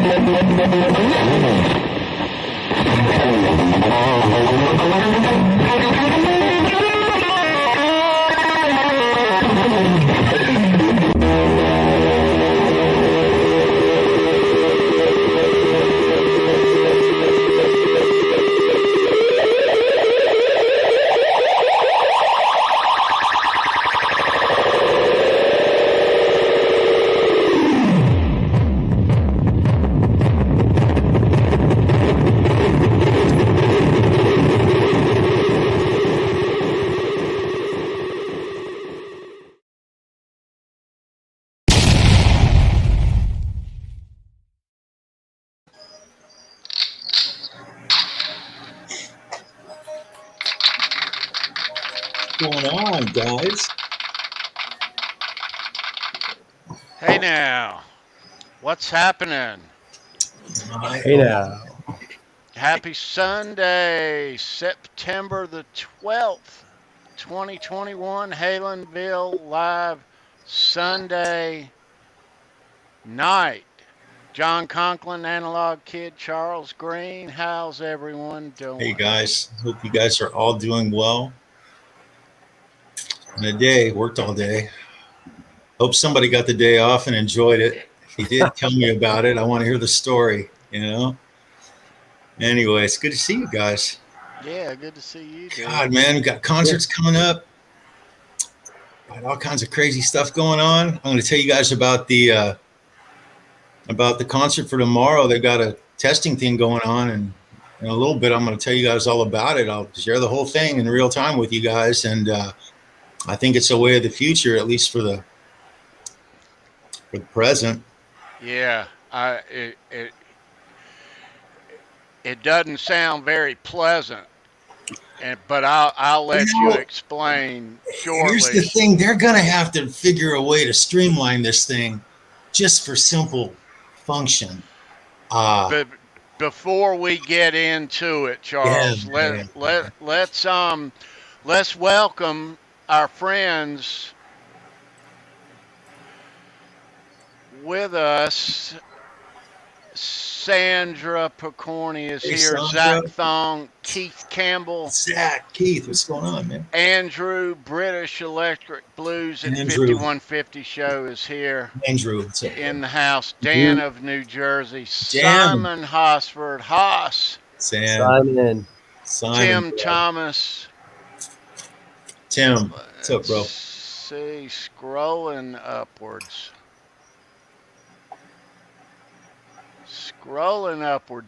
Going on, guys? Hey now, what's happening? Hey now. Happy Sunday, September the 12th, 2021, Halenville live Sunday night. John Conklin, Analog Kid, Charles Green, how's everyone doing? Hey guys, hope you guys are all doing well. In a day, worked all day. Hope somebody got the day off and enjoyed it. If you did, tell me about it. I want to hear the story, you know? Anyway, it's good to see you guys. Yeah, good to see you, dude. God, man, we got concerts coming up. Got all kinds of crazy stuff going on. I'm going to tell you guys about the concert for tomorrow. They've got a testing thing going on, and in a little bit, I'm going to tell you guys all about it. I'll share the whole thing in real time with you guys, and I think it's a way of the future, at least for the present. Yeah, it doesn't sound very pleasant, but I'll let you explain shortly. Here's the thing: they're gonna have to figure a way to streamline this thing, just for simple function. But before we get into it, Charles, let's welcome our friends with us. Sandra Picorni is here. Sandra. Zach Thong, Keith Campball. Keith, what's going on, man? Andrew, British Electric Blues and Andrew. 5150 show is here. Andrew, what's up? In the house. Dan of New Jersey. Simon Hosford. Haas. Simon. Tim Thomas. Tim, what's up, bro? See, scrolling upwards.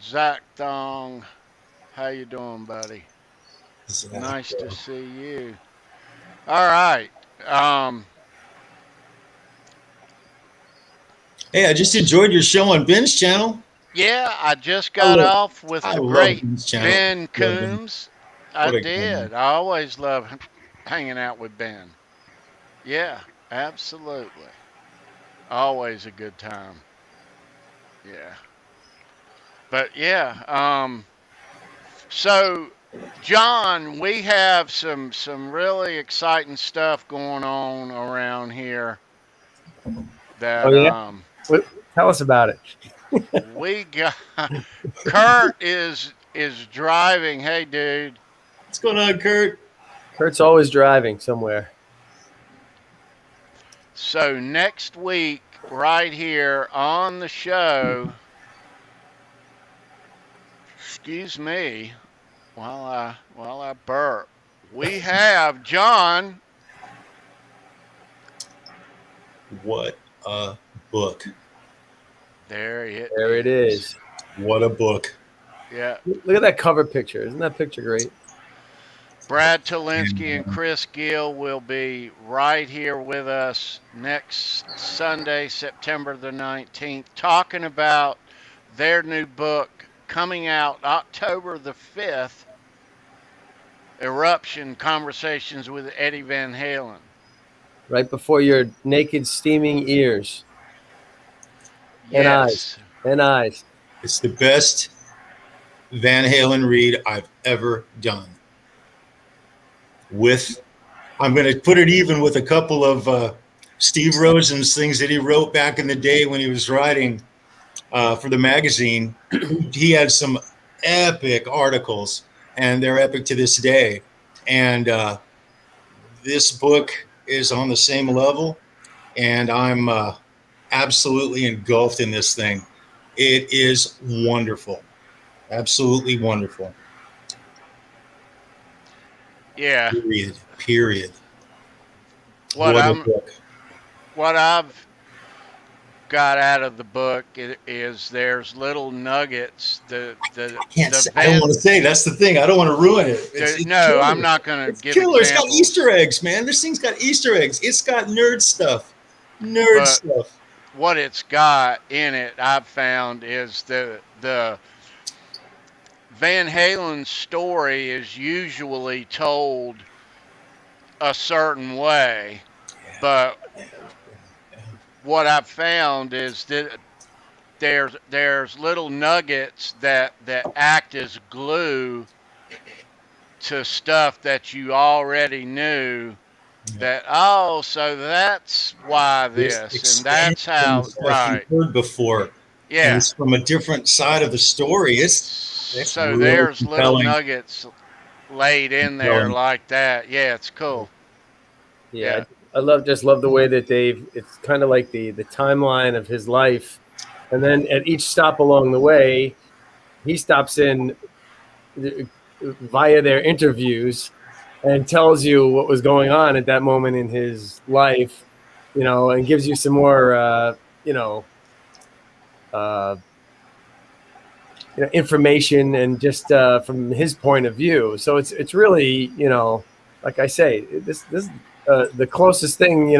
Zach Thong. How you doing, buddy? Zach, nice bro. to see you. All right. Hey, I just enjoyed your show on Ben's channel. Yeah, I just got off with the great Ben Ben Coombs. I did. I always love hanging out with Ben. Yeah, absolutely. Always a good time. Yeah. But yeah, so John, we have some really exciting stuff going on around here. That tell us about it. We got Kurt is driving. Hey, dude. What's going on, Kurt? Kurt's always driving somewhere. So next week, right here on the show, excuse me, while I burp, we have John. What a book. There it is. What a book. Yeah. Look at that cover picture. Isn't that picture great? Brad Tolinski and Chris Gill will be right here with us next Sunday, September the 19th, talking about their new book coming out October the 5th, Eruption, Conversations with Eddie Van Halen. Right before your naked, steaming ears. And eyes. And eyes. It's the best Van Halen read I've ever done. I'm going to put it even with a couple of Steve Rosen's things that he wrote back in the day when he was writing. for the magazine. He had some epic articles, and they're epic to this day. And this book is on the same level, and I'm absolutely engulfed in this thing. It is wonderful, absolutely wonderful. Yeah. Period. What I've got out of the book is there's little nuggets. I don't want to say, that's the thing. I don't want to ruin it. It's no, I'm not going to give killer. examples. It's got Easter eggs, man. This thing's got Easter eggs. It's got nerd stuff. Stuff. What it's got in it, I've found, is the Van Halen story is usually told a certain way, but what I've found is that there's little nuggets that act as glue to stuff that you already knew. That so that's why this, and that's how, right? You've heard before. Yeah, and it's from a different side of the story. It's so really there's compelling. little nuggets laid in there like that. Yeah, it's cool. Yeah. I just love the way that it's kind of like the timeline of his life, and then at each stop along the way, he stops in via their interviews and tells you what was going on at that moment in his life, and gives you some more, information, and just from his point of view. So it's really, like I say, this the closest thing,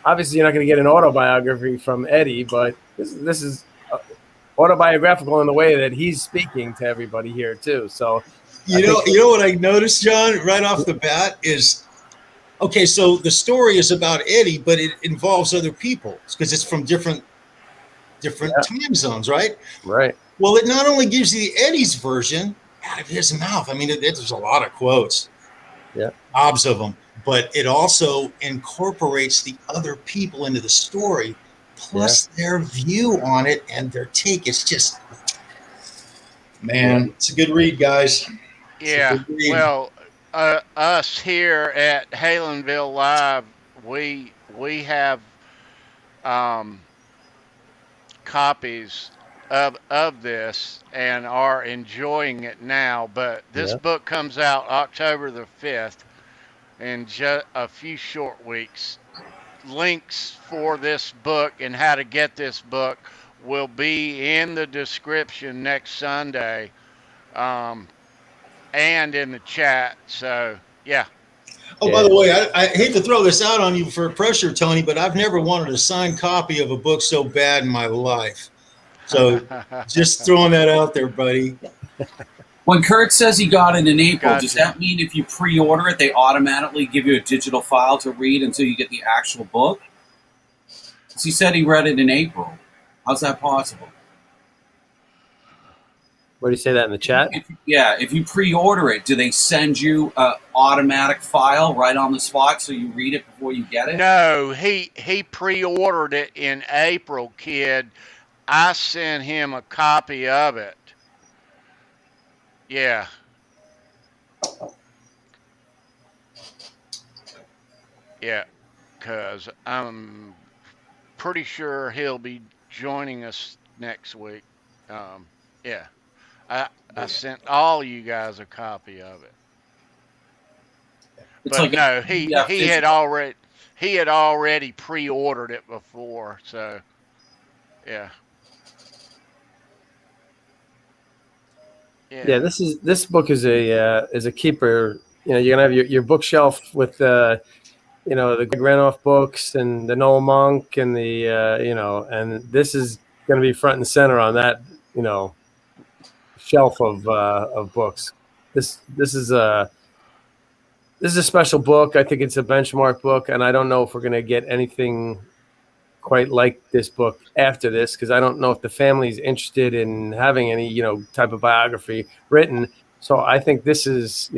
obviously you're not going to get an autobiography from Eddie, but this is autobiographical in the way that he's speaking to everybody here too. So you know what I noticed, John, right off the bat is, okay, so the story is about Eddie, but it involves other people because it's from different time zones, right? Right. Well, it not only gives you Eddie's version out of his mouth. I mean, there's a lot of quotes, obs of them, but it also incorporates the other people into the story, plus their view on it and their take. It's just, man, it's a good read, guys. Yeah, well, us here at Halenville Live, we have copies of this and are enjoying it now. But this book comes out October the 5th, in just a few short weeks. Links for this book and how to get this book will be in the description next Sunday. And in the chat. So, yeah. Oh, by the way, I hate to throw this out on you for pressure, Tony, but I've never wanted a signed copy of a book so bad in my life. So just throwing that out there, buddy. When Kurt says he got it in April, does that mean if you pre-order it, they automatically give you a digital file to read until you get the actual book? Because he said he read it in April. How's that possible? What do you say that in the chat? If you pre-order it, do they send you an automatic file right on the spot so you read it before you get it? No, he pre-ordered it in April, kid. I sent him a copy of it. Yeah. Yeah, because I'm pretty sure he'll be joining us next week. Yeah. I sent all you guys a copy of it. It's but no, he had already pre-ordered it before, so yeah. Yeah, this book is a keeper. You're gonna have your bookshelf with the Greg Renoff books and the Noel Monk and the and this is gonna be front and center on that shelf of books. This is a special book. I think it's a benchmark book, and I don't know if we're gonna get anything quite like this book after this, because I don't know if the family's interested in having any type of biography written. So I think this is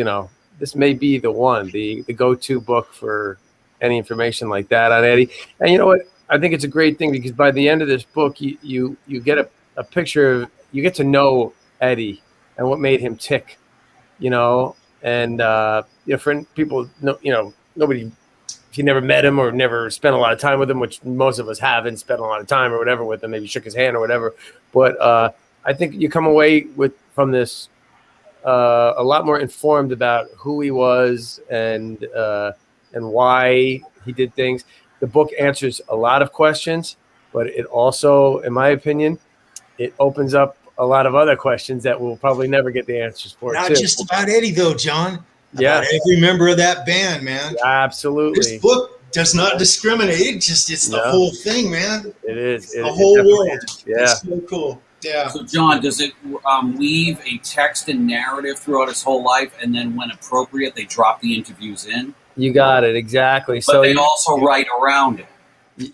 this may be the go-to book for any information like that on Eddie. And you know what, I think it's a great thing because by the end of this book, you get a picture of, you get to know Eddie and what made him tick, you know, and for people, nobody, if you never met him or never spent a lot of time with him, which most of us haven't spent a lot of time or whatever with him, maybe shook his hand or whatever. But I think you come away from this a lot more informed about who he was and why he did things. The book answers a lot of questions, but it also, in my opinion, it opens up a lot of other questions that we'll probably never get the answers for. Not just about Eddie, though, John. Yeah. About every member of that band, man. Yeah, absolutely. This book does not discriminate. It's the whole thing, man. It is. The whole world. Yeah. It's so cool. Yeah. So, John, does it weave a text and narrative throughout his whole life, and then when appropriate, they drop the interviews in? You got it. Exactly. But they also write around it.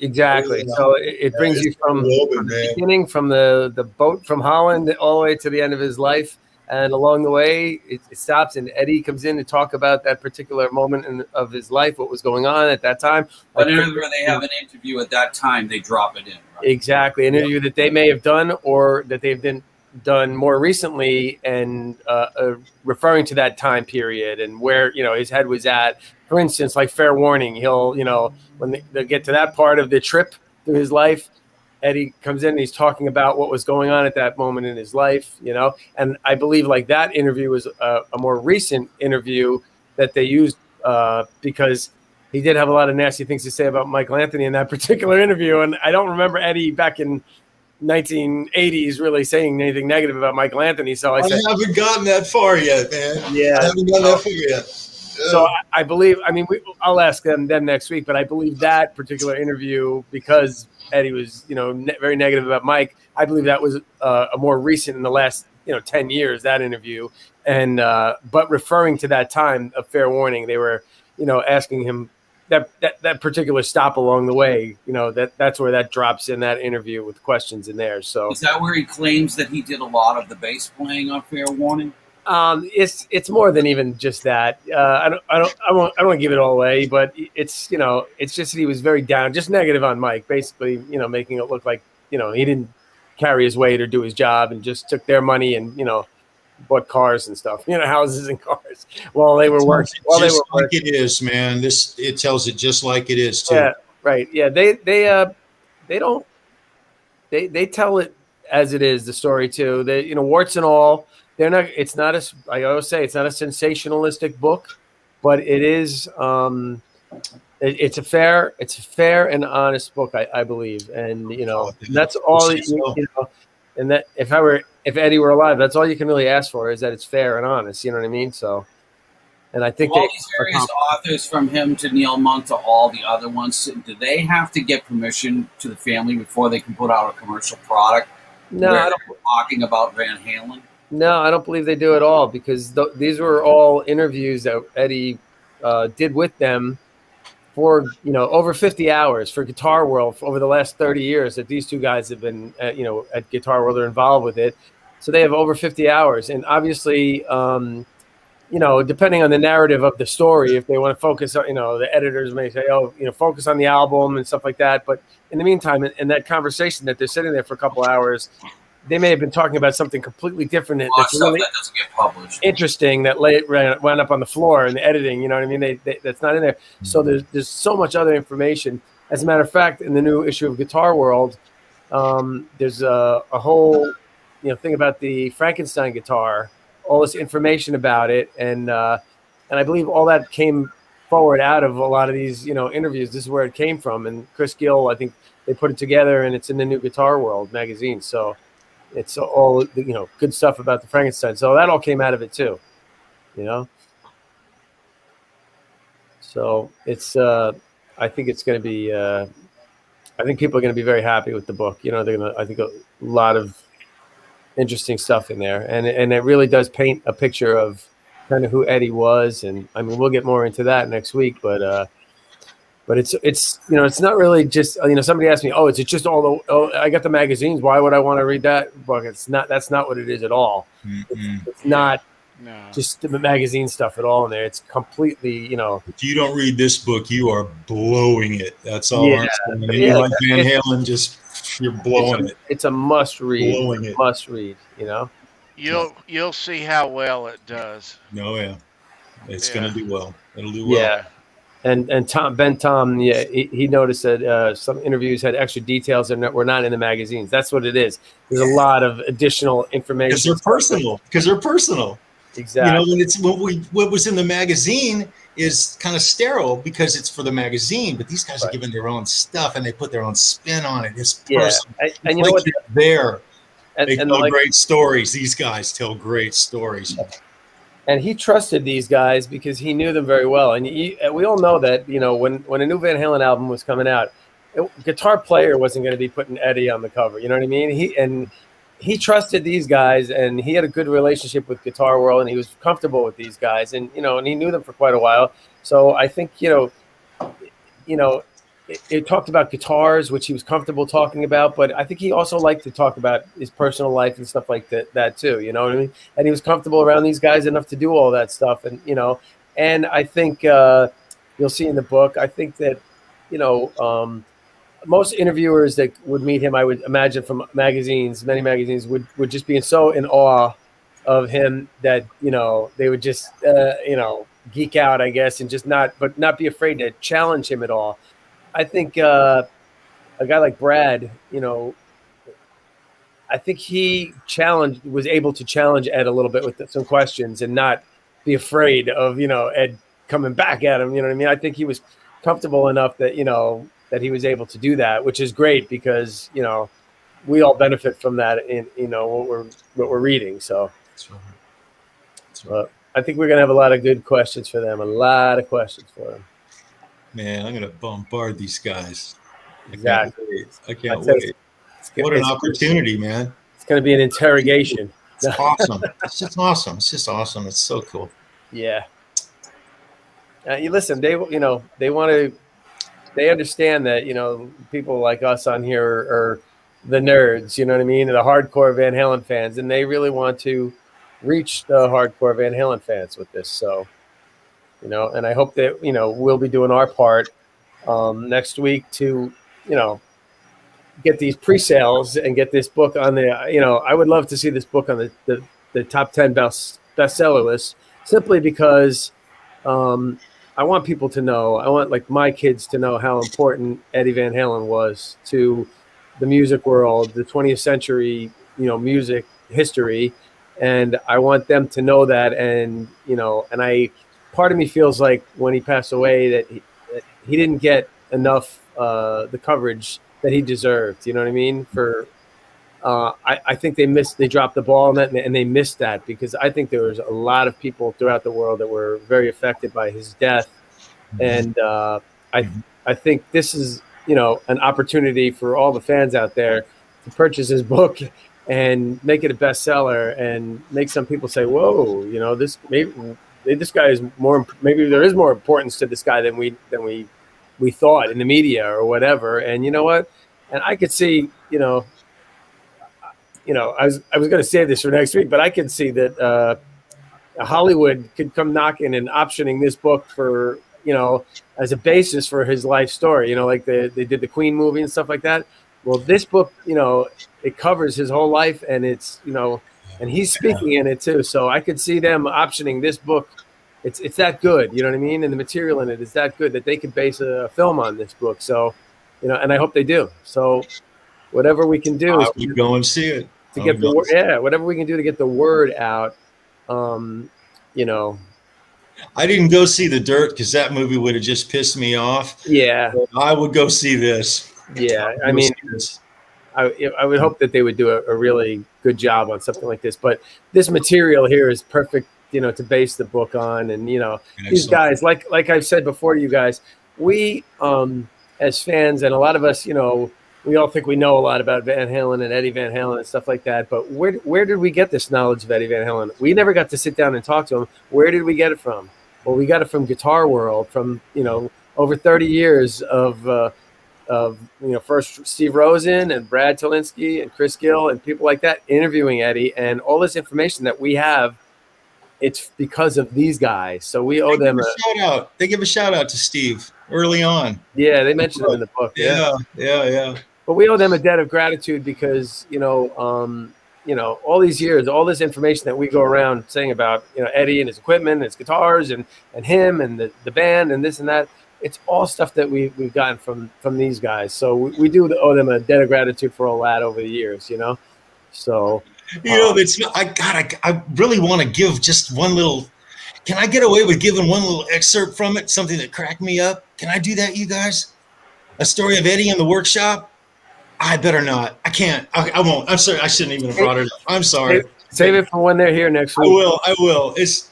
Exactly. So it brings you from the beginning, from the boat from Holland all the way to the end of his life. And along the way, it stops, and Eddie comes in to talk about that particular moment of his life, what was going on at that time. Whenever they have an interview at that time, they drop it in. Right? Exactly. An interview that they may have done or that they've done more recently, and referring to that time period and where, his head was at. For instance, like Fair Warning, he'll, when they get to that part of the trip through his life, Eddie comes in and he's talking about what was going on at that moment in his life, and I believe like that interview was a more recent interview that they used because he did have a lot of nasty things to say about Michael Anthony in that particular interview. And I don't remember Eddie back in 1980s really saying anything negative about Michael Anthony. So I haven't gotten that far yet, man. Yeah. I haven't gotten that far yet. So I believe, I'll ask them next week, but I believe that particular interview, because Eddie was, very negative about Mike, I believe that was a more recent in the last, 10 years, that interview. And, but referring to that time of Fair Warning, they were, asking him that particular stop along the way, that's where that drops in that interview with questions in there. So is that where he claims that he did a lot of the bass playing on Fair Warning? It's more than even just that. I don't want to give it all away, but it's just that he was very down, just negative on Mike, basically, making it look like, he didn't carry his weight or do his job and just took their money and, bought cars and stuff, houses and cars while they were working. Like it is, man. It tells it just like it is too. Yeah, right. Yeah, they tell it as it is, the story too. They, warts and all. They're not. It's not a. I always say it's not a sensationalistic book, but it is. It's a fair and honest book, I believe, and that's all. And that if Eddie were alive, that's all you can really ask for, is that it's fair and honest. You know what I mean? So, and I think all these various authors, from him to Neil Monk to all the other ones, do they have to get permission to the family before they can put out a commercial product? No, I don't. Talking about Van Halen. No, I don't believe they do at all, because these were all interviews that Eddie did with them for, over 50 hours for Guitar World over the last 30 years that these two guys have been, at Guitar World, are involved with it. So they have over 50 hours. And obviously, depending on the narrative of the story, if they want to focus on, the editors may say, focus on the album and stuff like that. But in the meantime, in that conversation that they're sitting there for a couple hours, they may have been talking about something completely different that's really that doesn't get published. Interesting that wound up on the floor in the editing. You know what I mean? That's not in there. So there's so much other information. As a matter of fact, in the new issue of Guitar World, there's a whole thing about the Frankenstein guitar, all this information about it, and I believe all that came forward out of a lot of these interviews. This is where it came from, and Chris Gill, I think they put it together, and it's in the new Guitar World magazine. So. It's all, good stuff about the Frankenstein. So that all came out of it too, So it's, I think it's going to be, I think people are going to be very happy with the book. I think a lot of interesting stuff in there, and it really does paint a picture of kind of who Eddie was. And I mean, we'll get more into that next week, but it's it's not really just, somebody asked me, is it just I got the magazines, why would I want to read that book? That's not what it is at all. Mm-hmm. It's not just the magazine stuff at all in there. It's completely, you know. If you don't read this book, you are blowing it. That's all I'm saying. And you like Van Halen, you're blowing it. It's a must read. Blowing it. Must read, you know. You'll see how well it does. No, yeah. It's going to do well. It'll do well. Yeah. And Tom, he noticed that some interviews had extra details that were not in the magazines. That's what it is. There's a lot of additional information. Because they're personal. Exactly. You know, what was in the magazine is kind of sterile because it's for the magazine, but these guys are giving their own stuff and they put their own spin on it. It's personal. And you know what? They tell great stories. These guys tell great stories. And he trusted these guys because he knew them very well. And we all know that, you know, when a new Van Halen album was coming out, Guitar Player wasn't going to be putting Eddie on the cover. You know what I mean? He trusted these guys, and he had a good relationship with Guitar World, and he was comfortable with these guys, and you know, and he knew them for quite a while. So I think it talked about guitars, which he was comfortable talking about, but I think he also liked to talk about his personal life and stuff like that too. You know what I mean? And he was comfortable around these guys enough to do all that stuff, and you know, and I think you'll see in the book. I think that most interviewers that would meet him, I would imagine from many magazines, would just be so in awe of him that, you know, they would just, geek out, I guess, and just not be afraid to challenge him at all. I think a guy like Brad, you know, I think he was able to challenge Ed a little bit with some questions and not be afraid of, you know, Ed coming back at him. You know what I mean? I think he was comfortable enough that, you know, that he was able to do that, which is great because, you know, we all benefit from that in, you know, what we're reading. So That's right. I think we're going to have a lot of good questions for them. Man, I'm going to bombard these guys. Exactly. I can't wait. What an opportunity, man. It's going to be an interrogation. It's awesome. It's just awesome. It's just awesome. It's so cool. Yeah. You listen, they understand that, you know, people like us on here are the nerds, you know what I mean? The hardcore Van Halen fans, and they really want to reach the hardcore Van Halen fans with this. So, you know, and I hope that, you know, we'll be doing our part next week to, you know, get these pre-sales and get this book on the, you know, I would love to see this book on the top 10 bestseller list, simply because I want people to know, I want like my kids to know how important Eddie Van Halen was to the music world, the 20th century, you know, music history. And I want them to know that. And, you know, and part of me feels like when he passed away that he didn't get enough the coverage that he deserved. You know what I mean? I think they dropped the ball on that, and they missed that, because I think there was a lot of people throughout the world that were very affected by his death. And I think this is, you know, an opportunity for all the fans out there to purchase his book and make it a bestseller and make some people say, whoa, you know, this guy is more, maybe there is more importance to this guy than we thought in the media or whatever. And you know what? And I could see, you know, I was going to save this for next week, but I could see that Hollywood could come knocking and optioning this book for, you know, as a basis for his life story, you know, like they did the Queen movie and stuff like that. Well, this book, you know, it covers his whole life, and it's, you know, and he's speaking in it too. So I could see them optioning this book. It's that good, you know what I mean? And the material in it is that good that they could base a film on this book. So, you know, and I hope they do. So whatever we can do is go and see it. To get the word, whatever we can do to get the word out. You know, I didn't go see The Dirt because that movie would have just pissed me off. Yeah, I would go see this. Yeah, I mean, I would hope that they would do a really good job on something like this. But this material here is perfect, you know, to base the book on. And, you know, these guys, like I've said before, you guys, we as fans, and a lot of us, you know, we all think we know a lot about Van Halen and Eddie Van Halen and stuff like that. But where did we get this knowledge of Eddie Van Halen? We never got to sit down and talk to him. Where did we get it from? Well, we got it from Guitar World, from, you know, over 30 years of you know, first Steve Rosen and Brad Tolinski and Chris Gill and people like that interviewing Eddie, and all this information that we have it's because of these guys. So we owe them a shout out. They give a shout out to Steve early on. Yeah, they mentioned it in the book. Yeah. But we owe them a debt of gratitude because all these years, all this information that we go around saying about Eddie and his equipment, and his guitars, and him and the band and this and that. It's all stuff that we've gotten from these guys. So we do owe them a debt of gratitude for all that over the years. So I really want to give just one little. Can I get away with giving one little excerpt from it? Something that cracked me up. Can I do that, you guys? A story of Eddie in the workshop. I better not. I can't. I won't. I'm sorry. I shouldn't even have brought it up. I'm sorry. Save it for when they're here next week. I will. It's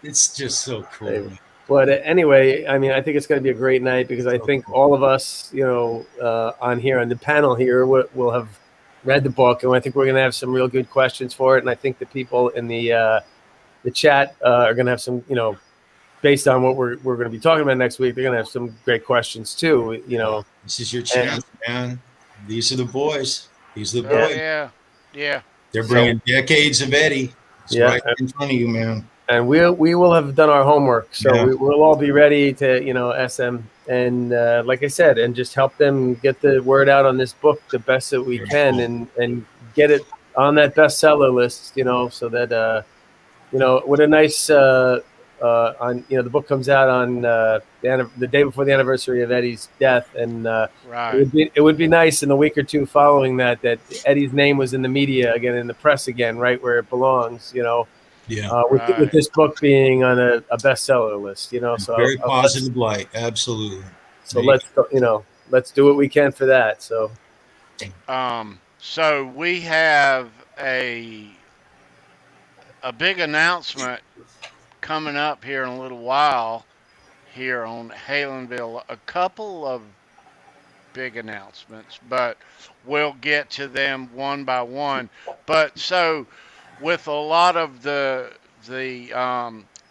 just so cool. But anyway, I mean, I think it's going to be a great night because I think all of us, on the panel here, will have read the book, and I think we're going to have some real good questions for it. And I think the people in the chat are going to have some, based on what we're going to be talking about next week, they're going to have some great questions too. This is your chance, man. These are the boys. These are the Oh, boys. yeah. They're bringing decades of Eddie. It's right in front of you, man. And we will have done our homework, so we'll all be ready to SM and like I said, and just help them get the word out on this book the best that we can, and get it on that bestseller list, so that what a nice the book comes out on the day before the anniversary of Eddie's death, and it would be nice in a week or two following that Eddie's name was in the media again, in the press again, right where it belongs, with this book being on a bestseller list, so very positive light, absolutely. So let's do what we can for that. So we have a big announcement coming up here in a little while here on Halenville. A couple of big announcements, but we'll get to them one by one. But so with a lot of the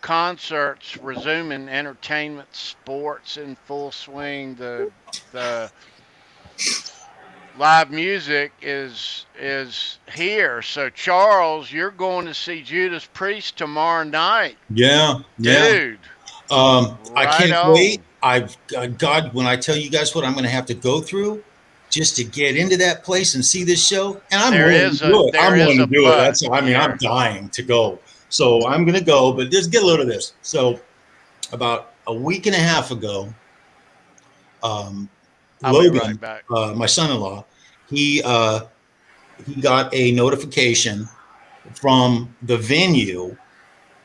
concerts resuming, entertainment, sports in full swing, the live music is here. So Charles, you're going to see Judas Priest tomorrow night. Yeah, dude. I can't wait. God, when I tell you guys what I'm going to have to go through just to get into that place and see this show, and I'm willing to do it. I'm willing to do it. I'm dying to go. So I'm going to go, but just get a load of this. So about a week and a half ago, Logan, my son-in-law, he got a notification from the venue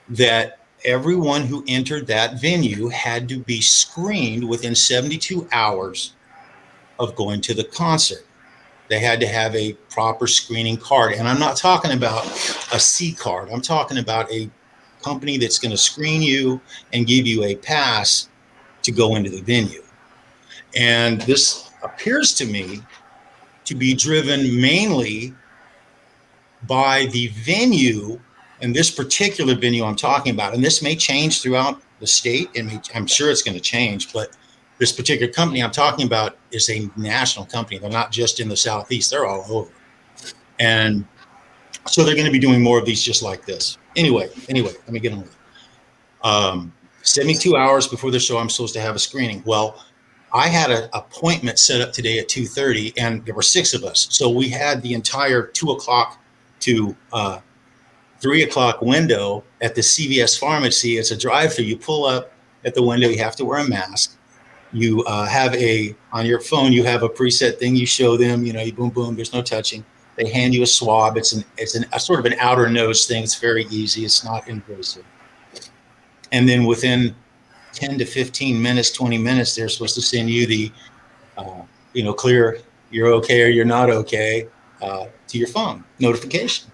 that everyone who entered that venue had to be screened within 72 hours of going to the concert. They had to have a proper screening card. And I'm not talking about a C card. I'm talking about a company that's going to screen you and give you a pass to go into the venue. And this appears to me to be driven mainly by the venue, and this particular venue I'm talking about, and this may change throughout the state, and I'm sure it's going to change, but this particular company I'm talking about is a national company. They're not just in the Southeast, they're all over. And so they're going to be doing more of these just like this. Anyway, let me get on with it. 72 hours before the show, I'm supposed to have a screening. Well, I had an appointment set up today at 2:30, and there were 6 of us. So we had the entire 2 o'clock to 3 o'clock window at the CVS pharmacy. It's a drive-through. You pull up at the window. You have to wear a mask. You have on your phone, you have a preset thing. You show them, you boom, boom, there's no touching. They hand you a swab. It's a sort of an outer nose thing. It's very easy. It's not invasive. And then within 10 to 15 minutes, 20 minutes, they're supposed to send you the, clear, you're okay or you're not okay, to your phone notification.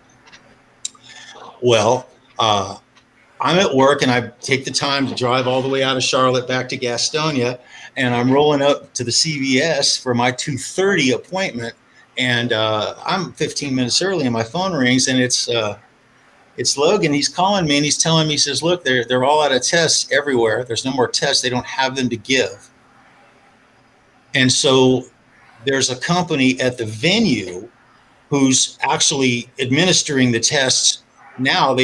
Well, I'm at work and I take the time to drive all the way out of Charlotte back to Gastonia, and I'm rolling up to the CVS for my 2:30 appointment, and I'm 15 minutes early and my phone rings, and it's Logan. He's calling me and he's telling me, he says, look, they're all out of tests everywhere. There's no more tests. They don't have them to give. And so there's a company at the venue who's actually administering the tests now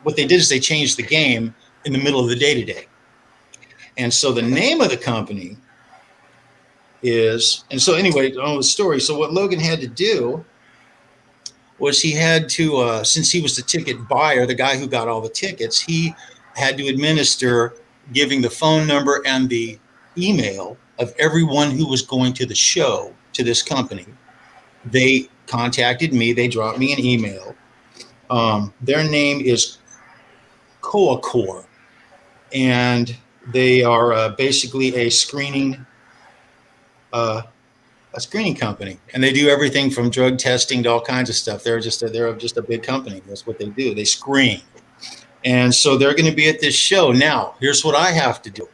what they did is they changed the game in the middle of the day today. And so the name of the company is, and so anyway, on the story. So what Logan had to do was he had to, since he was the ticket buyer, the guy who got all the tickets, he had to administer giving the phone number and the email of everyone who was going to the show to this company. They contacted me. They dropped me an email. Their name is Coacor, and they are basically a screening company, and they do everything from drug testing to all kinds of stuff. They're just a big company. That's what they do. They screen. And so they're going to be at this show. Now, here's what I have to do.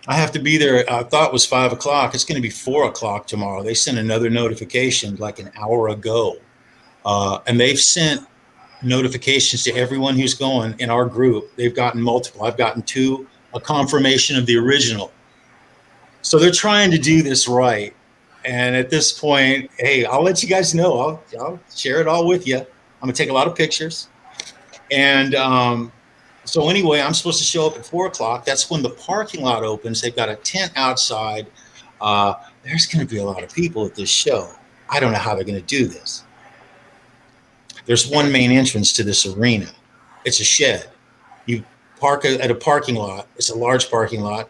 I have to be there. I thought it was 5 o'clock. It's going to be 4 o'clock tomorrow. They sent another notification like an hour ago. And they've sent notifications to everyone who's going in our group. They've gotten multiple. I've gotten 2, a confirmation of the original. So they're trying to do this right. And at this point, hey, I'll let you guys know. I'll share it all with you. I'm going to take a lot of pictures. And so anyway, I'm supposed to show up at 4 o'clock. That's when the parking lot opens. They've got a tent outside. There's going to be a lot of people at this show. I don't know how they're going to do this. There's one main entrance to this arena. It's a shed. You park at a parking lot. It's a large parking lot.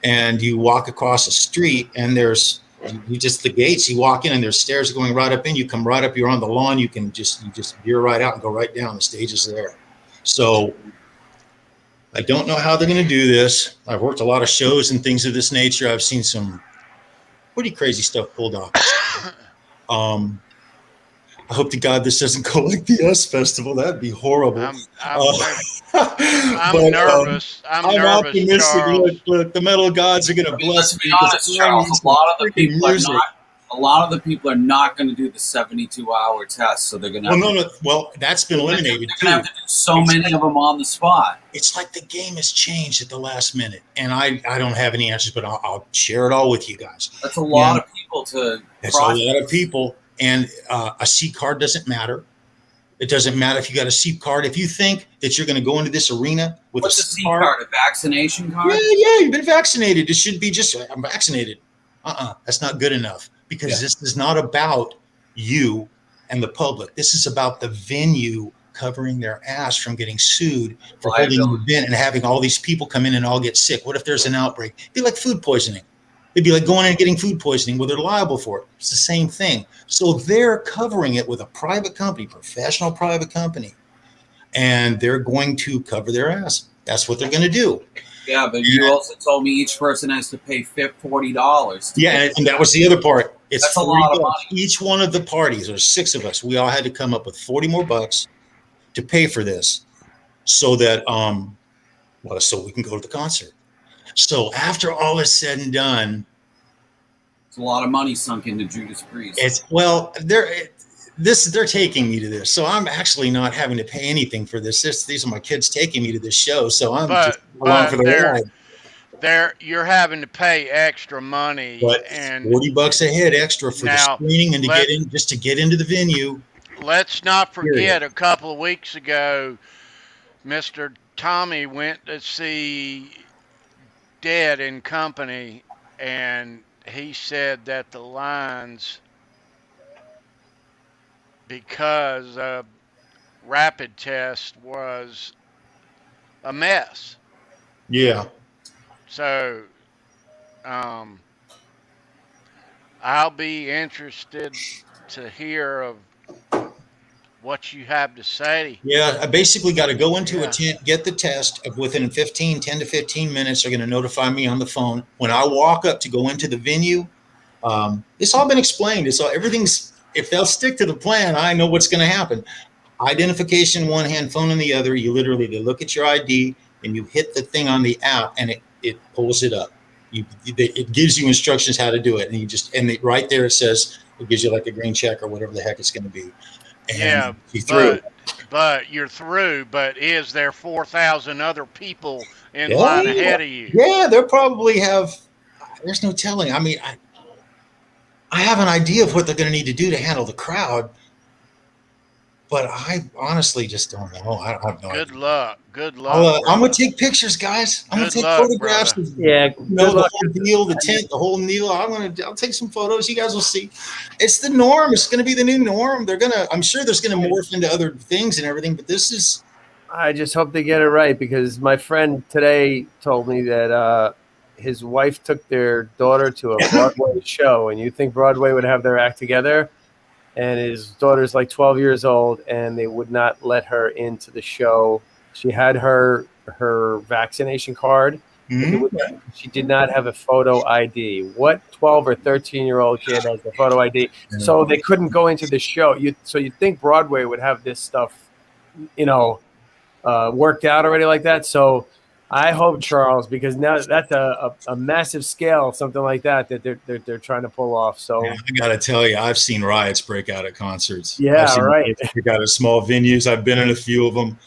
And you walk across the street, and there's the gates. You walk in, and there's stairs going right up in. You come right up. You're on the lawn. You just veer right out and go right down. The stage is there. So I don't know how they're going to do this. I've worked a lot of shows and things of this nature. I've seen some pretty crazy stuff pulled off. I hope to God this doesn't go like the S Festival. That'd be horrible. I'm nervous. I'm nervous, optimistic. Look, the metal gods are going to bless me. Honest, Charles, a lot of the people are not going to do the 72-hour test, so they're going to. Well, that's been eliminated too. Have to do so many of them on the spot. It's like the game has changed at the last minute, and I don't have any answers, but I'll share it all with you guys. That's a lot of people to. That's a lot of people, and a C card doesn't matter. It doesn't matter if you got a SEEP card. If you think that you're going to go into this arena with a SEEP card, a vaccination card? Yeah, you've been vaccinated. It should be just, I'm vaccinated. That's not good enough, because this is not about you and the public. This is about the venue covering their ass from getting sued for holding an event and having all these people come in and all get sick. What if there's an outbreak? It'd be like food poisoning. It'd be like going in and getting food poisoning where they're liable for it. It's the same thing. So they're covering it with a private company, professional private company, and they're going to cover their ass. That's what they're going to do. Yeah, but you also told me each person has to pay $40. Yeah, and that was the other part. That's a lot of money. Each one of the parties, there's 6 of us, we all had to come up with 40 more bucks to pay for this, so that so we can go to the concert. So after all is said and done, it's a lot of money sunk into Judas Priest. They're taking me to this, so I'm actually not having to pay anything for this. These are my kids taking me to this show, so I'm just along for the ride. You're having to pay extra money, but and $40 a head extra for the screening and to get into the venue. Let's not forget, a couple of weeks ago, Mr. Tommy went to see Dead and Company, and he said that the lines, because of rapid test, was a mess. Yeah. So I'll be interested to hear of what you have to say. Yeah, I basically got to go into a tent, get the test. Within 10 to 15 minutes, they're going to notify me on the phone. When I walk up to go into the venue, it's all been explained. Everything's, if they'll stick to the plan, I know what's going to happen. Identification in one hand, phone in the other. They look at your ID, and you hit the thing on the app, and it pulls it up. It gives you instructions how to do it, and right there it says, it gives you like a green check or whatever the heck it's going to be. And you're through. But you're through. But is there 4,000 other people in line ahead of you? Yeah, they'll probably have. There's no telling. I mean, I have an idea of what they're going to need to do to handle the crowd. but I honestly just don't know. I have no Good idea. luck. Good luck. I'm gonna take pictures, guys. I'm gonna Good take luck, photographs. brother. Of, Yeah, you know, good the luck. whole deal, the tent, the whole deal. I'll take some photos. You guys will see. It's the norm. It's gonna be the new norm. I'm sure there's gonna morph into other things and everything, but this is. I just hope they get it right, because my friend today told me that his wife took their daughter to a Broadway show, and you think Broadway would have their act together? And his daughter's like 12 years old, and they would not let her into the show. She had her vaccination card. Mm-hmm. She did not have a photo ID. What 12 or 13-year-old kid has a photo ID? So they couldn't go into the show. So you'd think Broadway would have this stuff, worked out already like that. So I hope, Charles, because now that's a massive scale, something like that they're trying to pull off. So I gotta tell you, I've seen riots break out at concerts. Yeah, I've seen right. riots break out at small venues. I've been in a few of them.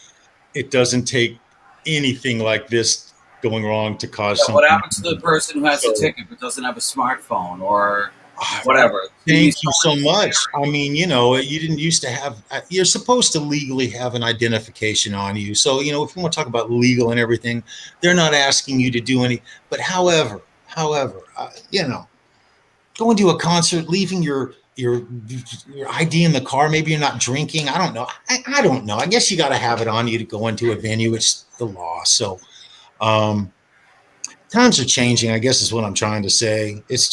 It doesn't take anything like this going wrong to cause something. What happens to the person who has a ticket but doesn't have a smartphone or whatever? Thank you so much. I mean, you didn't used to have, you're supposed to legally have an identification on you. So, if you want to talk about legal and everything, they're not asking you to do any, but however, going to a concert, leaving your ID in the car, maybe you're not drinking. I don't know. I don't know. I guess you got to have it on you to go into a venue. It's the law. So, times are changing, I guess is what I'm trying to say. It's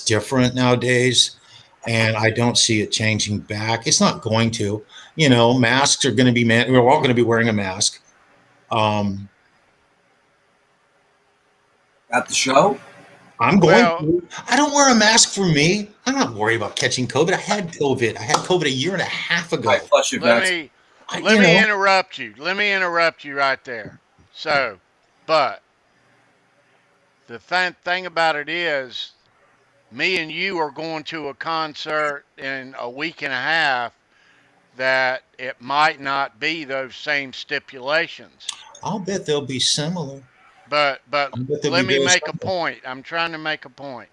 different nowadays, and I don't see it changing back. It's not going to. Masks are going to be we're all going to be wearing a mask. At the show? I'm going to. I don't wear a mask for me. I'm not worried about catching COVID. I had COVID a year and a half ago. Right, plus your Let me interrupt you. Let me interrupt you right there. So, but the thing about it is, me and you are going to a concert in a week and a half that it might not be those same stipulations. I'll bet they'll be similar. But let me make a point. I'm trying to make a point.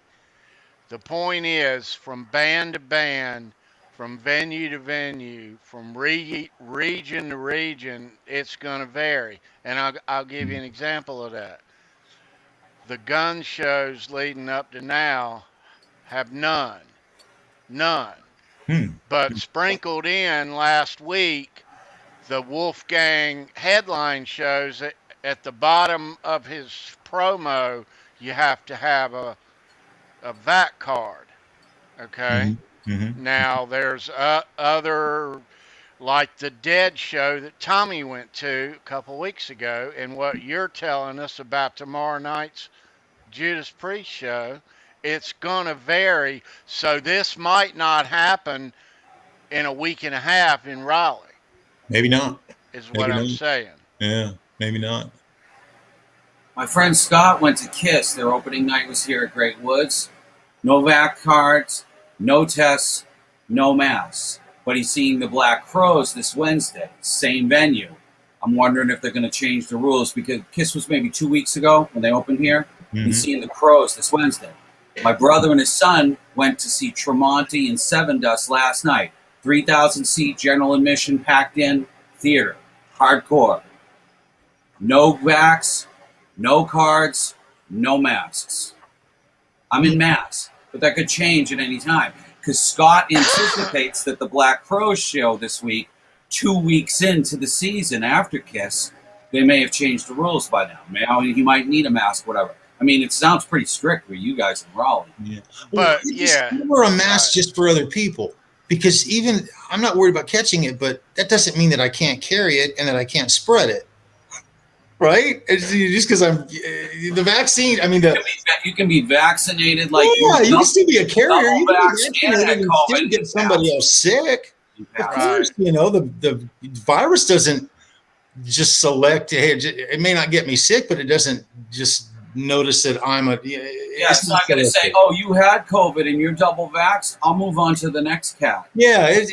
The point is, from band to band, from venue to venue, from region to region, it's going to vary. And I'll give you an example of that. The gun shows leading up to now have none. But sprinkled in last week, the Wolfgang headline shows that at the bottom of his promo, you have to have a VAC card. Okay? Mm-hmm. Now, there's other, like the Dead show that Tommy went to a couple weeks ago, and what you're telling us about tomorrow night's Judas Priest show, it's going to vary. So this might not happen in a week and a half in Raleigh. Maybe not. Is what I'm saying. Yeah, maybe not. My friend Scott went to KISS. Their opening night was here at Great Woods. No VAC cards, no tests, no masks. But he's seeing the Black Crowes this Wednesday, same venue. I'm wondering if they're going to change the rules, because KISS was maybe 2 weeks ago when they opened here. Mm-hmm. He's seeing the Crowes this Wednesday. My brother and his son went to see Tremonti and Seven Dust last night. 3,000 seat general admission, packed in theater, hardcore. No vax, no cards, no masks. I'm in mass, but that could change at any time, because Scott anticipates that the Black Crowes show this week, 2 weeks into the season after KISS, they may have changed the rules by now. He might need a mask, whatever. I mean, it sounds pretty strict for you guys in Raleigh. Yeah. But wear a mask just for other people, because even I'm not worried about catching it, but that doesn't mean that I can't carry it and that I can't spread it. Right? It's just because I'm the vaccine. I mean, you can be vaccinated, like you can still be a carrier. You can be vaccinated and still get somebody else sick. Of course, the virus doesn't just select. Hey, it may not get me sick, but it doesn't just notice that I'm a. Yeah, it's not going to say, "Oh, you had COVID and you're double vaxxed. I'll move on to the next cat." Yeah,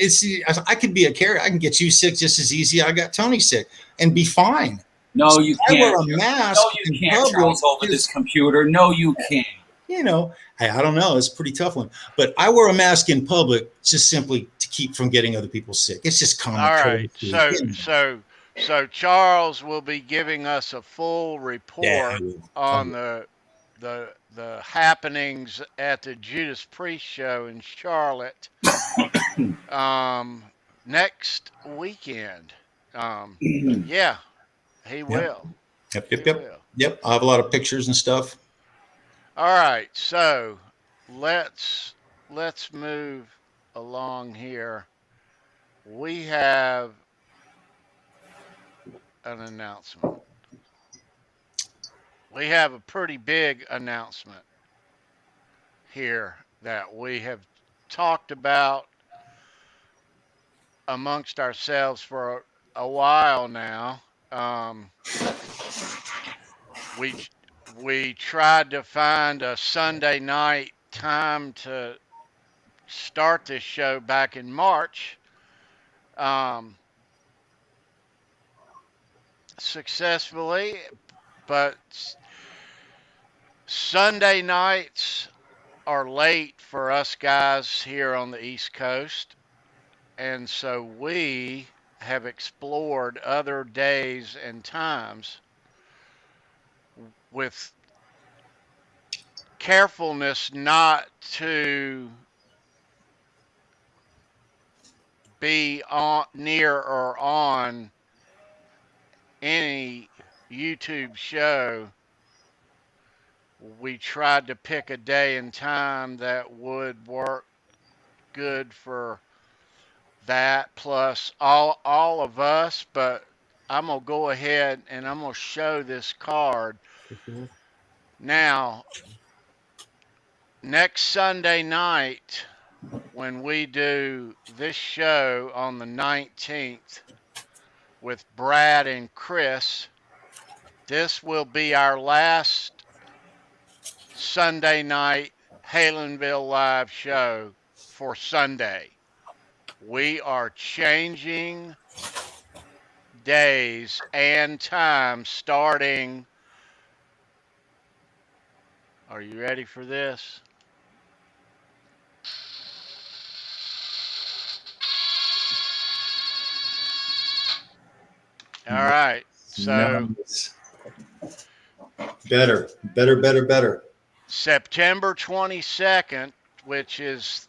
I could be a carrier. I can get you sick just as easy. I got Tony sick and be fine. No, you can't. I wear a mask. No, you can't, Charles, over this computer. No, you can't. Hey, I don't know. It's a pretty tough one. But I wear a mask in public just simply to keep from getting other people sick. It's just common All right. courtesy. So Charles will be giving us a full report on the happenings at the Judas Priest show in Charlotte next weekend. Yeah, he will. Yep. I have a lot of pictures and stuff. All right, so let's move along here. We have an announcement. We have a pretty big announcement here that we have talked about amongst ourselves for a while now. We tried to find a Sunday night time to start this show back in March. Successfully, but Sunday nights are late for us guys here on the East Coast, and so we have explored other days and times with carefulness not to be on near or on any YouTube show. We tried to pick a day and time that would work good for that plus all of us, but I'm going to go ahead and I'm going to show this card. Mm-hmm. Now, next Sunday night, when we do this show on the 19th with Brad and Chris, this will be our last Sunday night Halenville live show for Sunday. We are changing days and times starting. Are you ready for this? All right. So nice. Better. September 22nd, which is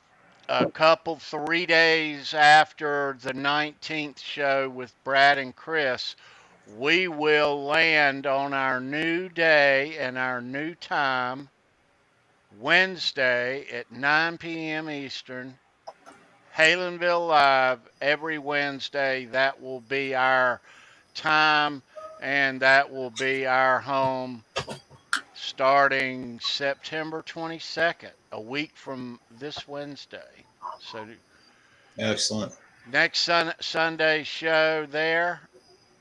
a couple 3 days after the 19th show with Brad and Chris, we will land on our new day and our new time, Wednesday at 9 p.m. Eastern. Halenville Live every Wednesday. That will be our time, and that will be our home starting September 22nd, a week from this Wednesday. So, excellent. Next Sunday show there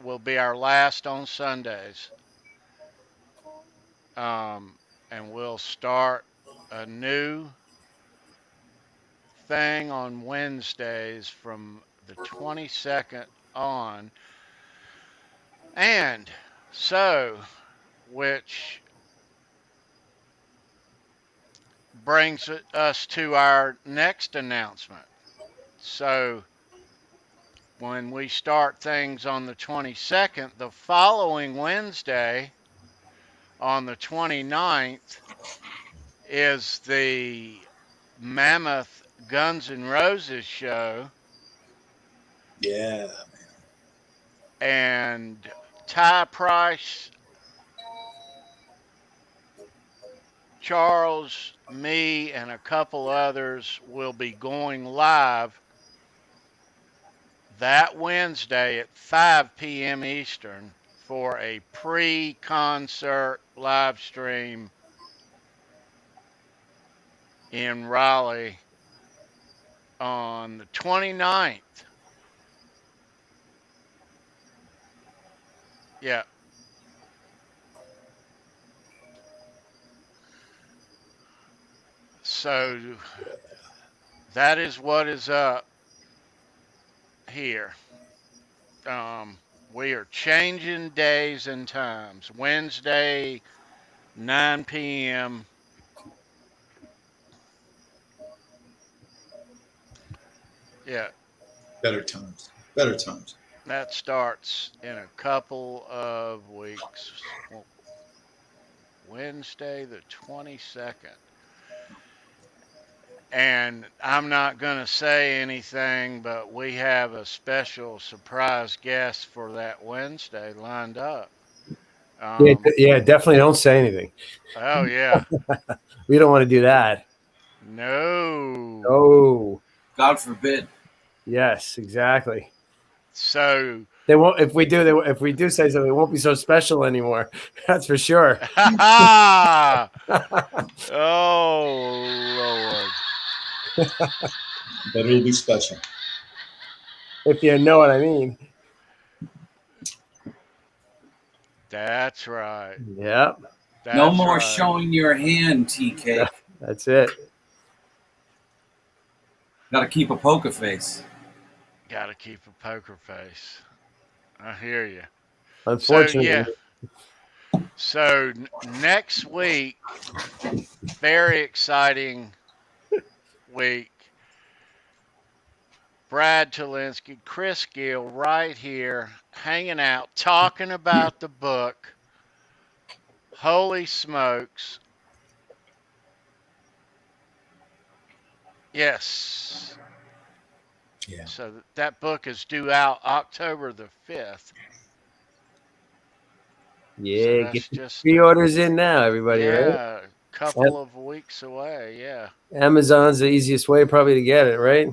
will be our last on Sundays. And we'll start a new thing on Wednesdays from the 22nd on. And so, which brings us to our next announcement. So, when we start things on the 22nd, the following Wednesday, on the 29th, is the Mammoth Guns N' Roses show. Yeah. And Ty Price, Charles, me, and a couple others will be going live that Wednesday at 5 p.m. Eastern for a pre-concert live stream in Raleigh on the 29th. Yeah. So that is what is up here. We are changing days and times. Wednesday, 9 p.m. Yeah. Better times. Better times. That starts in a couple of weeks. Well, Wednesday the 22nd. And I'm not going to say anything, but we have a special surprise guest for that Wednesday lined up. Yeah, definitely don't say anything. Oh, yeah. We don't want to do that. No. Oh, God forbid. yes, exactly. So They won't. If we do say something, it won't be so special anymore. That's for sure. Oh, Lord. But it'll be special. If you know what I mean. That's right. Yep. No more right. showing your hand, TK. That's it. Got to keep a poker face. Got to keep a poker face. I hear you. Unfortunately. So next week, very exciting week. Brad Tolinski, Chris Gill, right here, hanging out, talking about the book. Holy smokes. Yes. Yeah. So that book is due out October the 5th. Yeah, So get the just pre-orders in now, everybody, right? a couple of weeks away, yeah. Amazon's the easiest way probably to get it, right?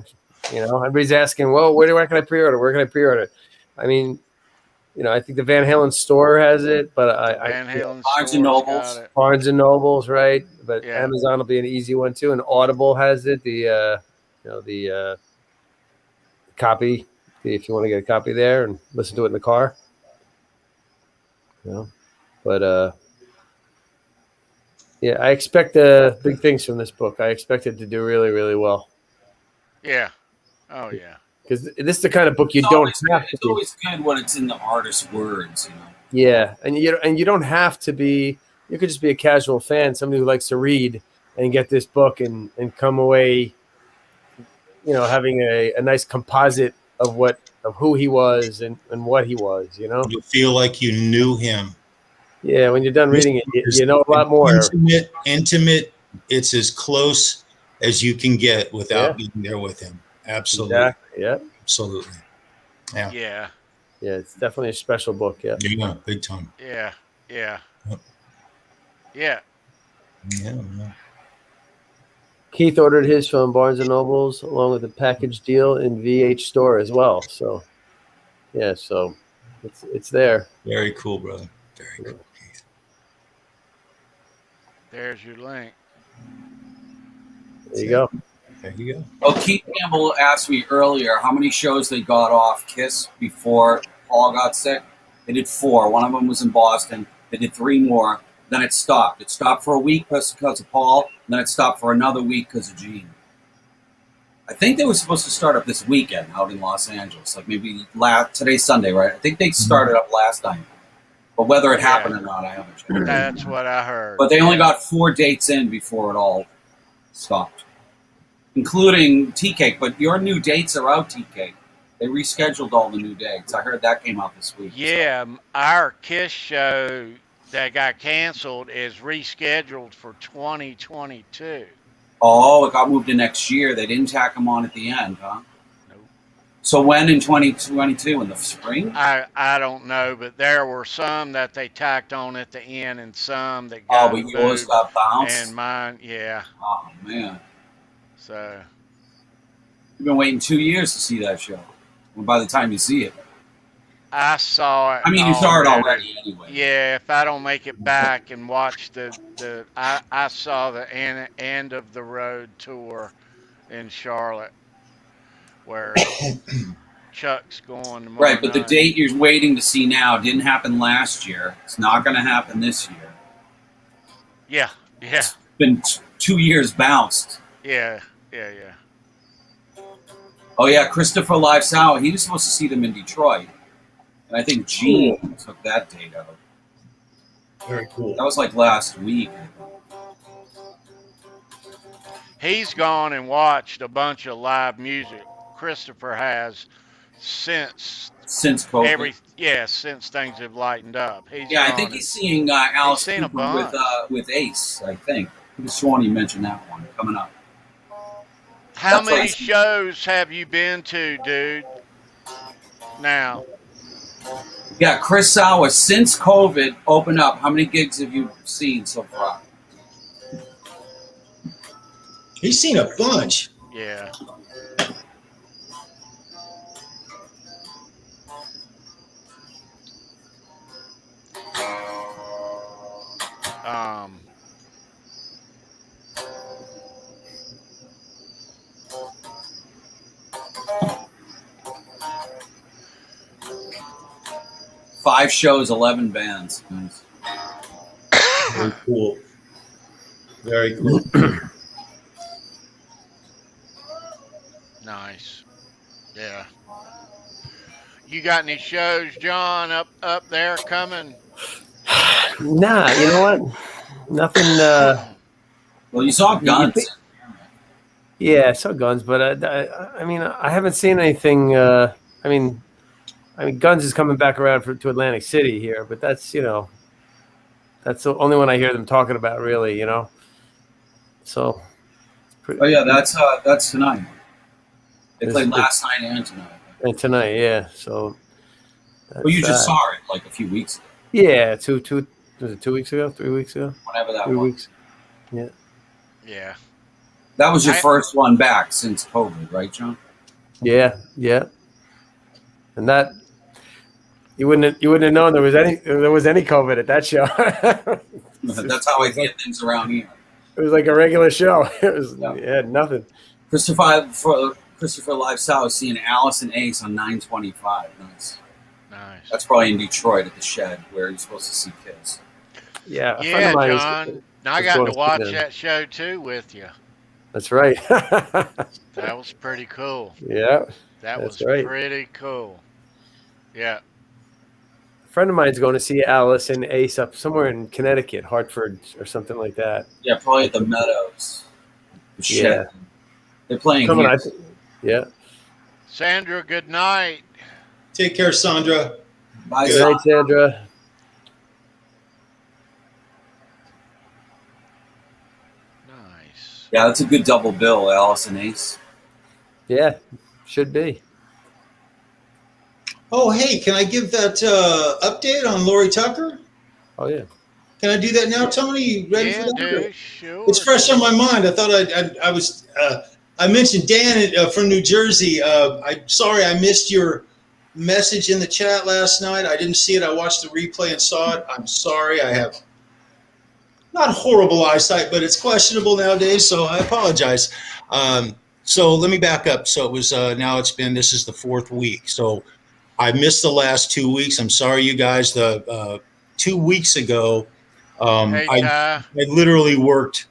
You know, everybody's asking, well, where can I pre-order? Where can I pre-order? I mean, you know, I think the Van Halen store has it, but Van Halen Barnes and Nobles. got it. Barnes and Nobles, right? But Yeah. Amazon will be an easy one too, and Audible has it. The copy, if you want to get a copy there and listen to it in the car. You know, but yeah, I expect big things from this book. I expect it to do really, really well. Yeah. Oh yeah. Because this is the kind of book you don't have to. It's always good when it's in the artist's words, you know. Yeah, and you don't have to be. You could just be a casual fan, somebody who likes to read, and get this book and come away, you know, having a nice composite of who he was and what he was. You know, You feel like you knew him. Yeah, when you're done reading it, you know a lot more. Intimate. It's as close as you can get without being there with him. Absolutely. Exactly. Yeah. Absolutely. Yeah. Yeah. Yeah, it's definitely a special book. Yeah. Yeah, big time. Yeah. Yeah. Yep. Yeah. Yeah. Keith ordered his from Barnes and Nobles along with a package deal in VH store as well. So, yeah, so it's there. Very cool, brother. Very cool. There's your link. There you go. There you go. Well, Keith Campbell asked me earlier how many shows they got off KISS before Paul got sick. They did 4. One of them was in Boston. They did 3 more. Then it stopped. It stopped for a week because of Paul. And then it stopped for another week because of Gene. I think they were supposed to start up this weekend out in Los Angeles. Like maybe today's Sunday, right? I think they started up last night. But whether it happened or not, I haven't checked. That's what I heard. But they only got 4 dates in before it all stopped, including Tea Cake. But your new dates are out, Tea Cake. They rescheduled all the new dates. I heard that came out this week. Yeah, our KISS show that got canceled is rescheduled for 2022. Oh, it got moved to next year. They didn't tack them on at the end, huh? Nope. So when in 2022? In the spring? I don't know, but there were some that they tacked on at the end and some that got but yours got bounced? And mine, yeah. Oh, man. So. You've been waiting 2 years to see that show. Well, by the time you see it. I saw it. I mean, you saw it already anyway. Yeah, if I don't make it back and watch I saw the end of the road tour in Charlotte where Chuck's going tomorrow Right, but the night. date you're waiting to see now didn't happen last year. It's not going to happen this year. Yeah. It's been 2 years bounced. Yeah. Oh, yeah, Christopher Livesour. He was supposed to see them in Detroit. And I think Gene took that date out. Very cool. That was like last week. He's gone and watched a bunch of live music Christopher has since COVID. since things have lightened up. I think he's seeing Alice seen Cooper with Ace. I think he was sworn he mentioned that one coming up. How many shows have you been to, dude? Now. Yeah, Chris Sauer, since COVID opened up, how many gigs have you seen so far? He's seen a bunch. Yeah. Five shows, 11 bands. Nice. Very cool. Very cool. Nice. Yeah. You got any shows, John, up there coming? Nah, you know what? Nothing. Well, you saw Guns. Yeah, I saw Guns, but I mean, I haven't seen anything. I mean, Guns is coming back around to Atlantic City here, but that's that's the only one I hear them talking about, really. So. Oh yeah, that's tonight. They played last night and tonight. And tonight, yeah. So. Well, you just saw it like a few weeks ago. Yeah, was it 2 weeks ago? 3 weeks ago? Whatever that 3 was. weeks. Yeah. Yeah. That was your first one back since COVID, right, John? Yeah. And that you wouldn't have known there was any COVID at that show. That's how I get things around here. It was like a regular show. It was nothing. Christopher Live South seeing Alice and Ace on 925. Nice. That's probably in Detroit at the Shed where you're supposed to see kids. Yeah, John. I got to watch that show too with you. That's right. That was pretty cool. Yeah, that was pretty cool. Yeah. A friend of mine's going to see Alice and Ace up somewhere in Connecticut, Hartford or something like that. Yeah, probably at the Meadows. The Shed. Yeah. They're playing here. Yeah. Sandra, good night. Take care, Sandra. Bye, good night, Sandra. Nice. Yeah, that's a good double bill, Alice and Ace. Yeah, should be. Oh, hey, can I give that update on Lori Tucker? Oh, yeah. Can I do that now, Tony? You ready for that? Dude, sure. It's fresh on my mind. I thought I was. I mentioned Dan from New Jersey. I'm sorry I missed your message in the chat last night. I didn't see it. I watched the replay and saw it. I'm sorry. I have not horrible eyesight, but it's questionable nowadays, so I apologize. So let me back up. So it was this is the 4th week. So I missed the last 2 weeks. I'm sorry, you guys. 2 weeks ago, I literally worked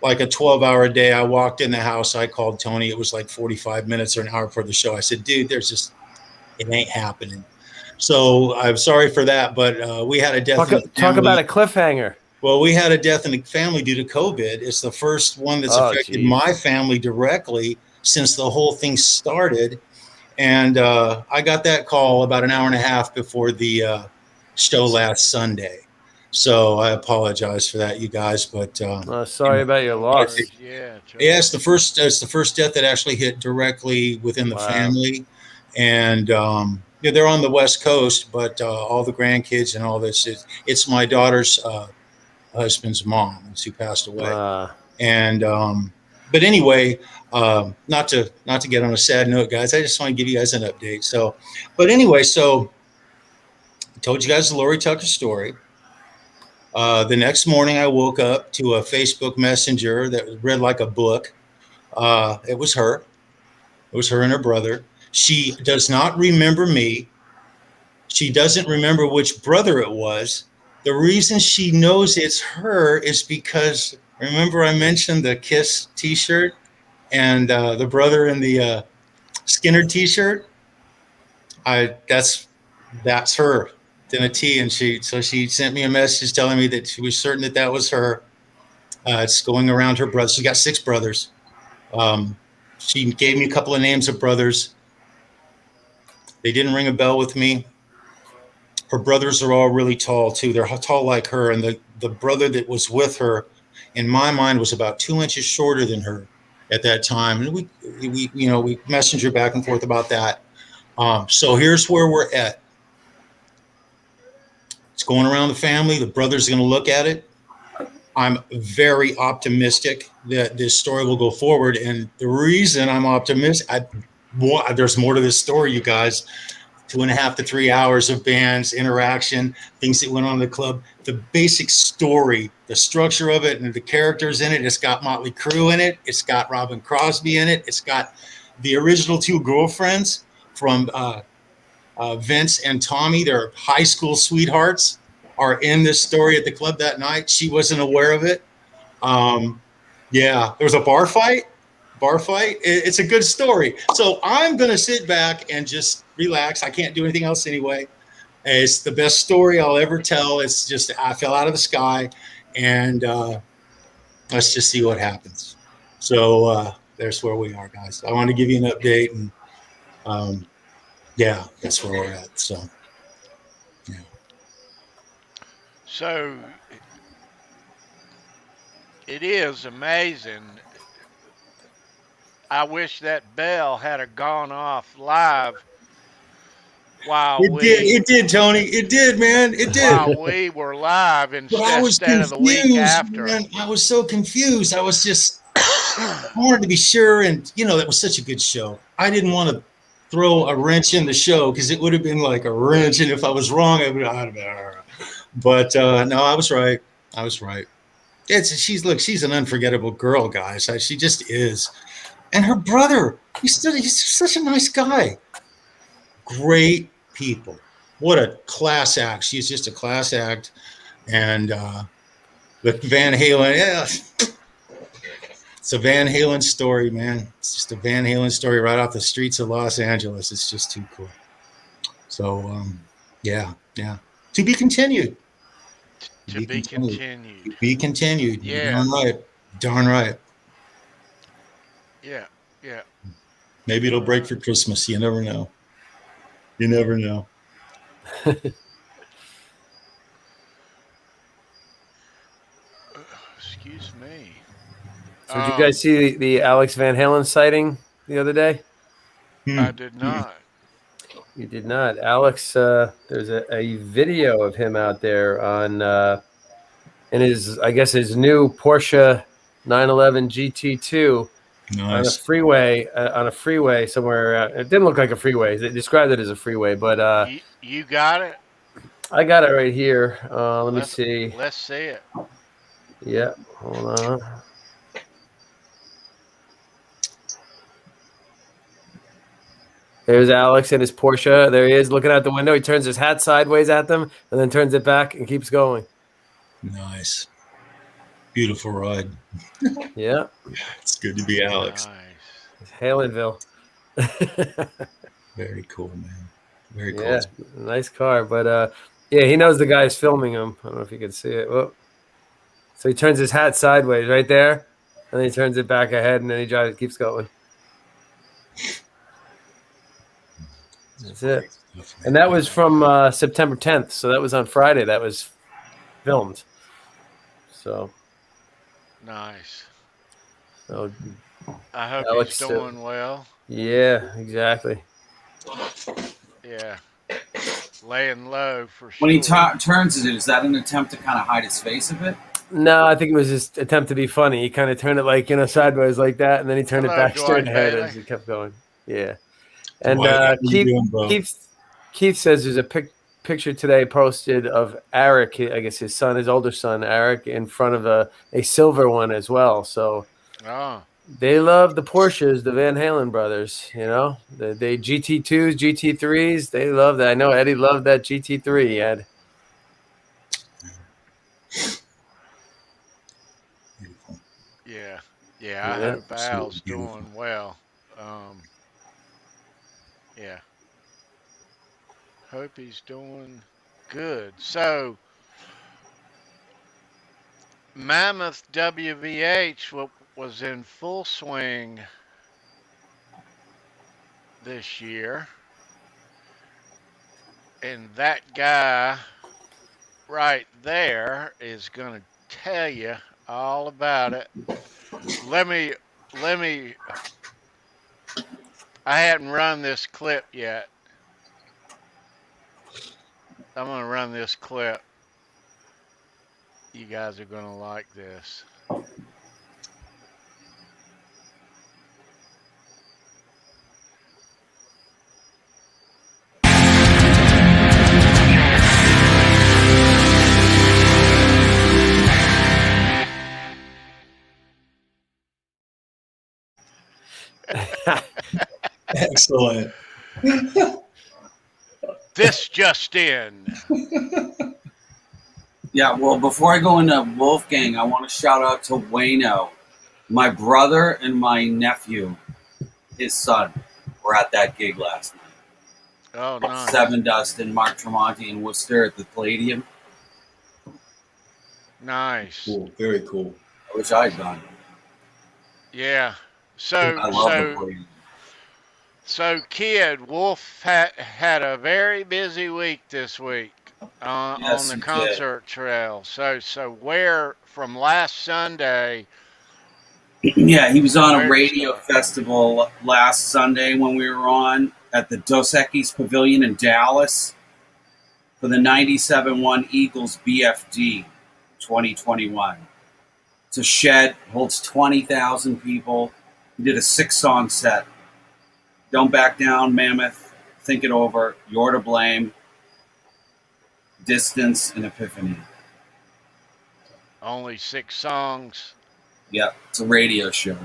like a 12-hour day. I walked in the house. I called Tony. It was like 45 minutes or an hour before the show. I said, dude, it ain't happening. So I'm sorry for that, but we had a death. Talk about a cliffhanger. Well, we had a death in the family due to COVID. It's the first one that's affected my family directly since the whole thing started. And I got that call about an hour and a half before the show last Sunday. So I apologize for that, you guys. But sorry about your loss. It's the first death that actually hit directly within the family. And they're on the West Coast, but all the grandkids and all this, it's my daughter's husband's mom who passed away. And but anyway, not to get on a sad note, guys, I just want to give you guys an update. So, but anyway, so I told you guys the Lori Tucker story. The next morning I woke up to a Facebook Messenger that read like a book. It was her and her brother. She does not remember me. She doesn't remember which brother it was. The reason she knows it's her is because, remember I mentioned the Kiss t-shirt and the brother in the Skinner t-shirt? That's her, then a T. And she sent me a message telling me that she was certain that was her. It's going around her brother. She's got 6 brothers. She gave me a couple of names of brothers. They didn't ring a bell with me. Her brothers are all really tall too. They're tall like her, and the brother that was with her, in my mind, was about 2 inches shorter than her at that time. And we messenger back and forth about that. So here's where we're at. It's going around the family. The brother's going to look at it. I'm very optimistic that this story will go forward. And the reason I'm optimistic, there's more to this story, you guys. 2.5 to 3 hours of bands, interaction, things that went on in the club. The basic story, the structure of it, and the characters in it. It's got Motley Crue in it. It's got Robin Crosby in it. It's got the original two girlfriends from Vince and Tommy. Their high school sweethearts are in this story at the club that night. She wasn't aware of it. Yeah, there was a bar fight. It's a good story. So I'm going to sit back and just relax. I can't do anything else anyway. It's the best story I'll ever tell. It's just, I fell out of the sky, and let's just see what happens. So there's where we are, guys. I want to give you an update, and yeah, that's where we're at. So, yeah. So it is amazing. I wish that bell had gone off live while it did, Tony. It did, man. It did. While we were live instead of the week after. Man. I was so confused. I was just I wanted to be sure, and that was such a good show. I didn't want to throw a wrench in the show because it would have been like a wrench, and if I was wrong, I would have. But no, I was right. She's an unforgettable girl, guys. She just is. And her brother, he's such a nice guy. Great people. What a class act. She's just a class act. And the Van Halen, yeah. It's a Van Halen story, man. It's just a Van Halen story right off the streets of Los Angeles. It's just too cool. So, yeah. To be continued. To be continued. To be continued. Yeah. Darn right. Yeah. Maybe it'll break for Christmas. You never know. Excuse me. So did you guys see the Alex Van Halen sighting the other day? I did not. You did not. Alex, there's a video of him out there on in his new Porsche 911 GT2. Nice. On a freeway somewhere. It didn't look like a freeway. They described it as a freeway, but you got it? I got it right here. Let me see. Let's see it. Yeah, hold on. There's Alex in his Porsche. There he is looking out the window. He turns his hat sideways at them and then turns it back and keeps going. Nice. Beautiful ride. Yeah. It's good to be Alex. Nice. Halenville. Very cool, man. Very cool. Yeah, nice car. But yeah, he knows the guy's filming him. I don't know if you can see it. Whoa. So he turns his hat sideways right there, and then he turns it back ahead, and then he keeps going. That's it. And that was from September 10th. So that was on Friday. That was filmed. So nice. So I hope Alex, he's doing well. Yeah, exactly. Yeah. Laying low for sure. When he turns it, is that an attempt to kind of hide his face a bit? No, I think it was his attempt to be funny. He kind of turned it sideways like that, and then he turned it back straight ahead as he kept going. Yeah. And Keith says there's a picture today posted of Eric, I guess his older son, Eric, in front of a silver one as well. So they love the Porsches, the Van Halen brothers, the GT2s, GT3s. They love that. I know Eddie loved that GT3, Ed. Yeah, I hope Al's doing well. Yeah. Hope he's doing good. So, MammothWVH was in full swing this year. And that guy right there is going to tell you all about it. Let me, I hadn't run this clip yet. I'm going to run this clip. You guys are going to like this. Excellent. This just in. Yeah, well, before I go into Wolfgang, I want to shout out to Wayno. My brother and my nephew, his son, were at that gig last night. Oh, nice. Seven Dust and Mark Tremonti in Worcester at the Palladium. Nice. Cool. Very cool. I wish I'd gone. Yeah. I love the Palladium. So, kid, Wolf had a very busy week this week on the concert trail. So where from last Sunday? Yeah, he was on a radio festival last Sunday when we were on at the Dos Equis Pavilion in Dallas for the 97.1 Eagles BFD 2021. It's a shed, holds 20,000 people. He did a 6-song set. Don't Back Down, Mammoth, Think It Over, You're to Blame, Distance, and Epiphany. Only 6 songs. Yep, it's a radio show.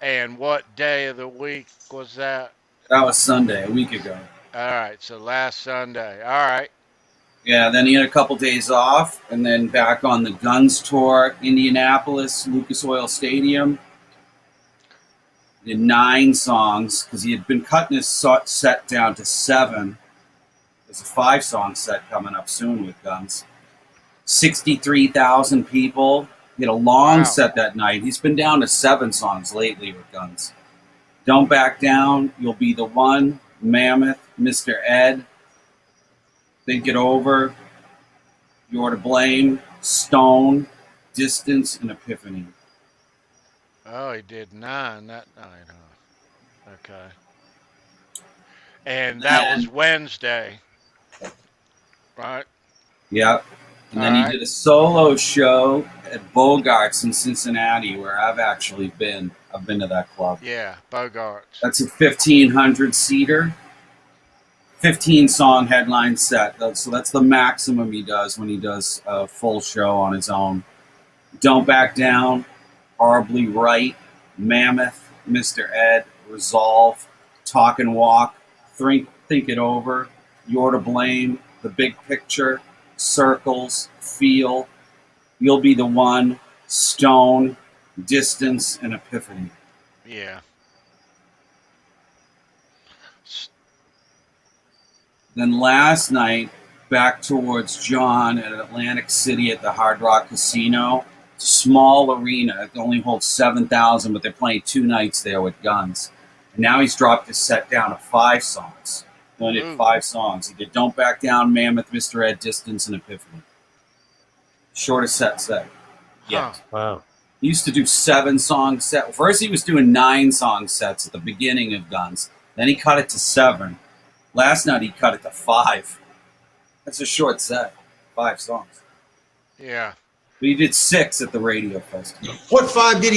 And what day of the week was that? That was Sunday, a week ago. All right, so last Sunday. All right. Yeah, then he had a couple days off, and then back on the Guns tour, Indianapolis, Lucas Oil Stadium. He did 9 songs because he had been cutting his set down to 7. There's a 5-song set coming up soon with Guns. 63,000 people. He had a long set that night. He's been down to 7 songs lately with Guns. Don't Back Down, You'll Be the One, Mammoth, Mr. Ed, Think It Over, You're to Blame, Stone, Distance, and Epiphany. Oh, he did 9 that night, huh? Okay. And that was Wednesday, right? Yep. And then he did a solo show at Bogart's in Cincinnati, where I've actually been. I've been to that club. Yeah, Bogart's. That's a 1,500-seater, 15-song headline set. So that's the maximum he does when he does a full show on his own. Don't Back Down, Horribly Right, Mammoth, Mr. Ed, Resolve, Talk and Walk, Think It Over, You're to Blame, The Big Picture, Circles, Feel, You'll Be the One, Stone, Distance, and Epiphany. Yeah. Then last night, back towards John at Atlantic City at the Hard Rock Casino. It's a small arena. It only holds 7,000, but they're playing 2 nights there with Guns. And now he's dropped his set down to 5 songs. He only did 5 songs. He did Don't Back Down, Mammoth, Mr. Ed, Distance, and Epiphany. Shortest set. Yeah. Wow. He used to do 7-song sets. First he was doing 9-song sets at the beginning of Guns. Then he cut it to 7. Last night he cut it to 5. That's a short set. 5 songs. Yeah. But he did 6 at the radio festival. What 5 did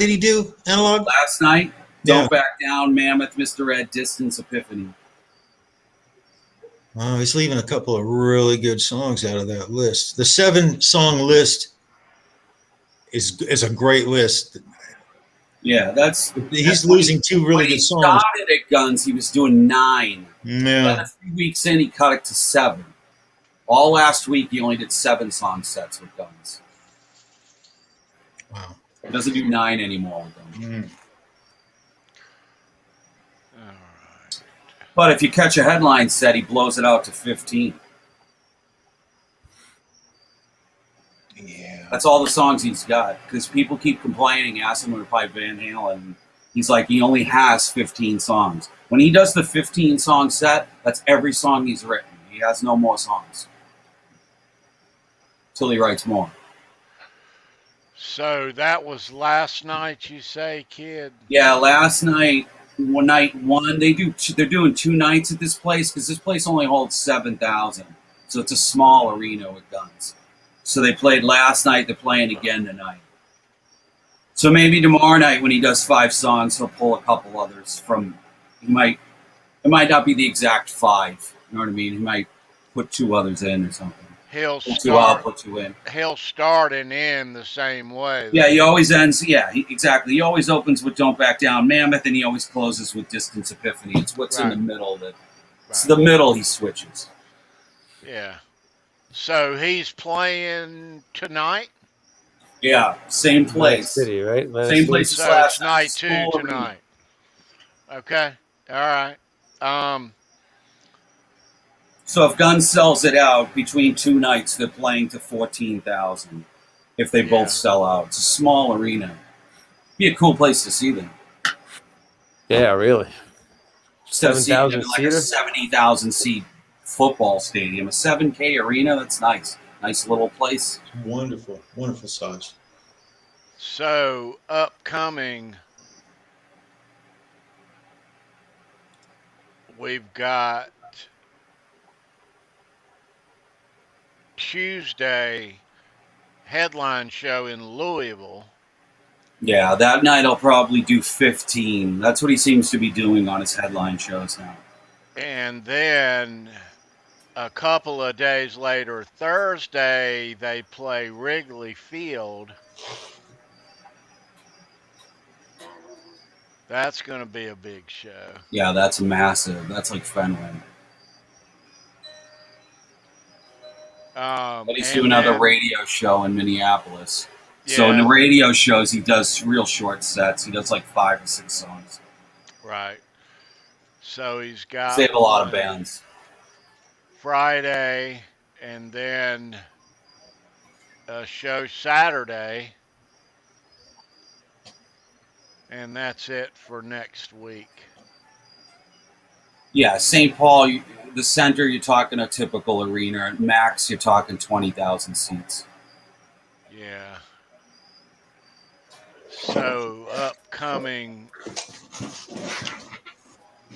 he do, Analog? Last night, Don't Back Down, Mammoth, Mr. Ed, Distance, Epiphany. Oh, he's leaving a couple of really good songs out of that list. The 7-song list is a great list. Yeah, he's losing 2 really good songs. When he started at Guns, he was doing 9. Yeah. Then a few weeks in, he cut it to 7. All last week, he only did 7-song sets with Guns. Wow. He doesn't do 9 anymore with them. Mm. All right. But if you catch a headline set, he blows it out to 15. Yeah. That's all the songs he's got. Because people keep complaining, asking him to play Van Halen. He's like, he only has 15 songs. When he does the 15-song set, that's every song he's written. He has no more songs till he writes more. So that was last night, you say, kid? Yeah, last night, night one, they're doing 2 nights at this place because this place only holds 7,000. So it's a small arena with guns. So they played last night, they're playing again tonight. So maybe tomorrow night when he does 5 songs, he'll pull a couple others from, it might not be the exact 5, you know what I mean? He might put 2 others in or something. He'll Put 2 out, put 2 in. He'll start and end the same way. Yeah, he always ends, exactly. He always opens with Don't Back Down, Mammoth, and he always closes with Distance Epiphany. It's what's in the middle that, it's the middle he switches. Yeah. So he's playing tonight? Yeah, same place. City, right? Same place as last night too tonight. Okay. All right. So if Guns sells it out between 2 nights, they're playing to 14,000. If they both sell out, it's a small arena. Be a cool place to see them. Yeah, really. 7,000 like a 70,000 seat football stadium, a 7K arena. That's nice. Nice little place. Wonderful, wonderful size. So upcoming, we've got Tuesday headline show in Louisville. Yeah, that night I'll probably do 15. That's what he seems to be doing on his headline shows now. And then a couple of days later, Thursday, they play Wrigley Field. That's going to be a big show. Yeah, that's massive. That's like Fenway. But he's doing another radio show in Minneapolis. Yeah. So in the radio shows, he does real short sets. He does like 5 or 6 songs. Right. So he's got... They have a lot of bands. Friday, and then a show Saturday. And that's it for next week. Yeah, St. Paul, the center, you're talking a typical arena. Max, you're talking 20,000 seats. Yeah. So upcoming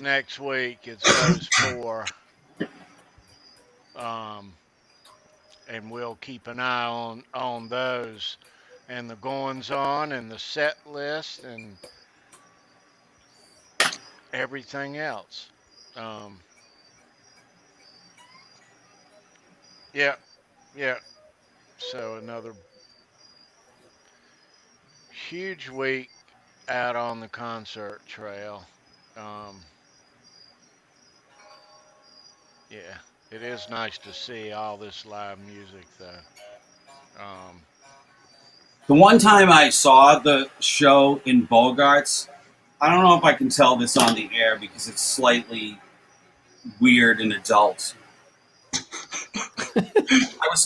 next week, it's those 4. And we'll keep an eye on those and the goings on and the set list and everything else. Yeah. So another huge week out on the concert trail. Yeah, it is nice to see all this live music, though. The one time I saw the show in Bogarts, I don't know if I can tell this on the air because it's slightly weird and adult.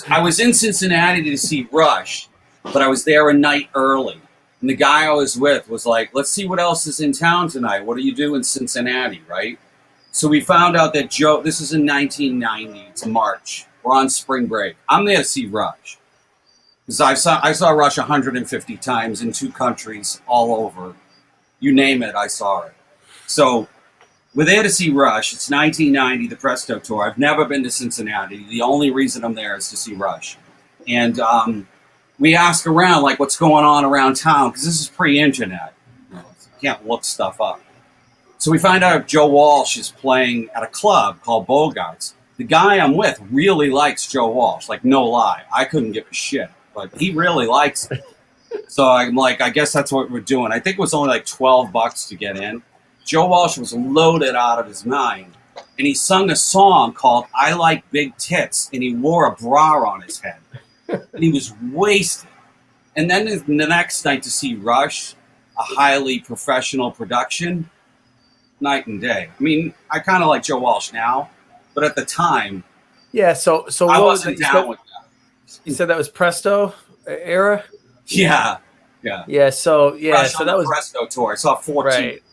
I was in Cincinnati to see Rush, but I was there a night early. And the guy I was with was like, let's see what else is in town tonight. What do you do in Cincinnati, right? So we found out that Joe, this is in 1990, it's March. We're on spring break. I'm there to see Rush. Because I saw Rush 150 times in 2 countries all over. You name it, I saw it. So we're there to see Rush. It's 1990, the Presto Tour. I've never been to Cincinnati. The only reason I'm there is to see Rush. And we ask around, like, what's going on around town, because this is pre-internet. You can't look stuff up. So we find out Joe Walsh is playing at a club called Bogarts. The guy I'm with really likes Joe Walsh, like, no lie. I couldn't give a shit, but he really likes it. So I'm like, I guess that's what we're doing. I think it was only like $12 to get in. Joe Walsh was loaded out of his mind. And he sung a song called I Like Big Tits, and he wore a bra on his head. And he was wasted. And then the next night to see Rush, a highly professional production, night and day. I mean, I kind of like Joe Walsh now, but at the time, yeah. So I wasn't down with that. You said that was Presto era? Yeah. Yeah. Yeah. So Fresh So on that the was Presto tour. I saw 14. right.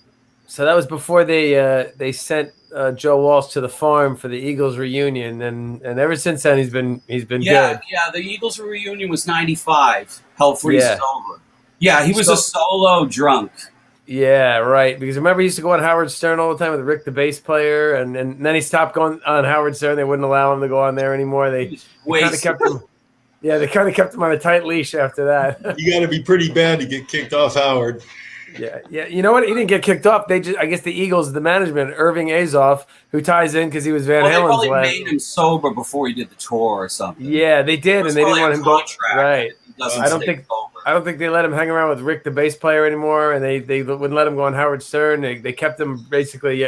So that was before they sent Joe Walsh to the farm for the Eagles reunion, and ever since then he's been good. Yeah. The Eagles reunion was 95. Hell freezes Yeah. over. Yeah, he was a solo drunk. Yeah, right. Because remember, he used to go on Howard Stern all the time with Rick, the bass player, and then he stopped going on Howard Stern. They wouldn't allow him to go on there anymore. They kind of kept him. Yeah, they kind of kept him on a tight leash after that. You got to be pretty bad to get kicked off Howard. Yeah. You know what? He didn't get kicked off. I guess the Eagles, the management, Irving Azoff, who ties in because he was Van Halen's They probably made him sober before he did the tour or something. Yeah, they did, and they didn't want him to go. Right. I don't think they let him hang around with Rick, the bass player, anymore, and they wouldn't let him go on Howard Stern. They kept him basically,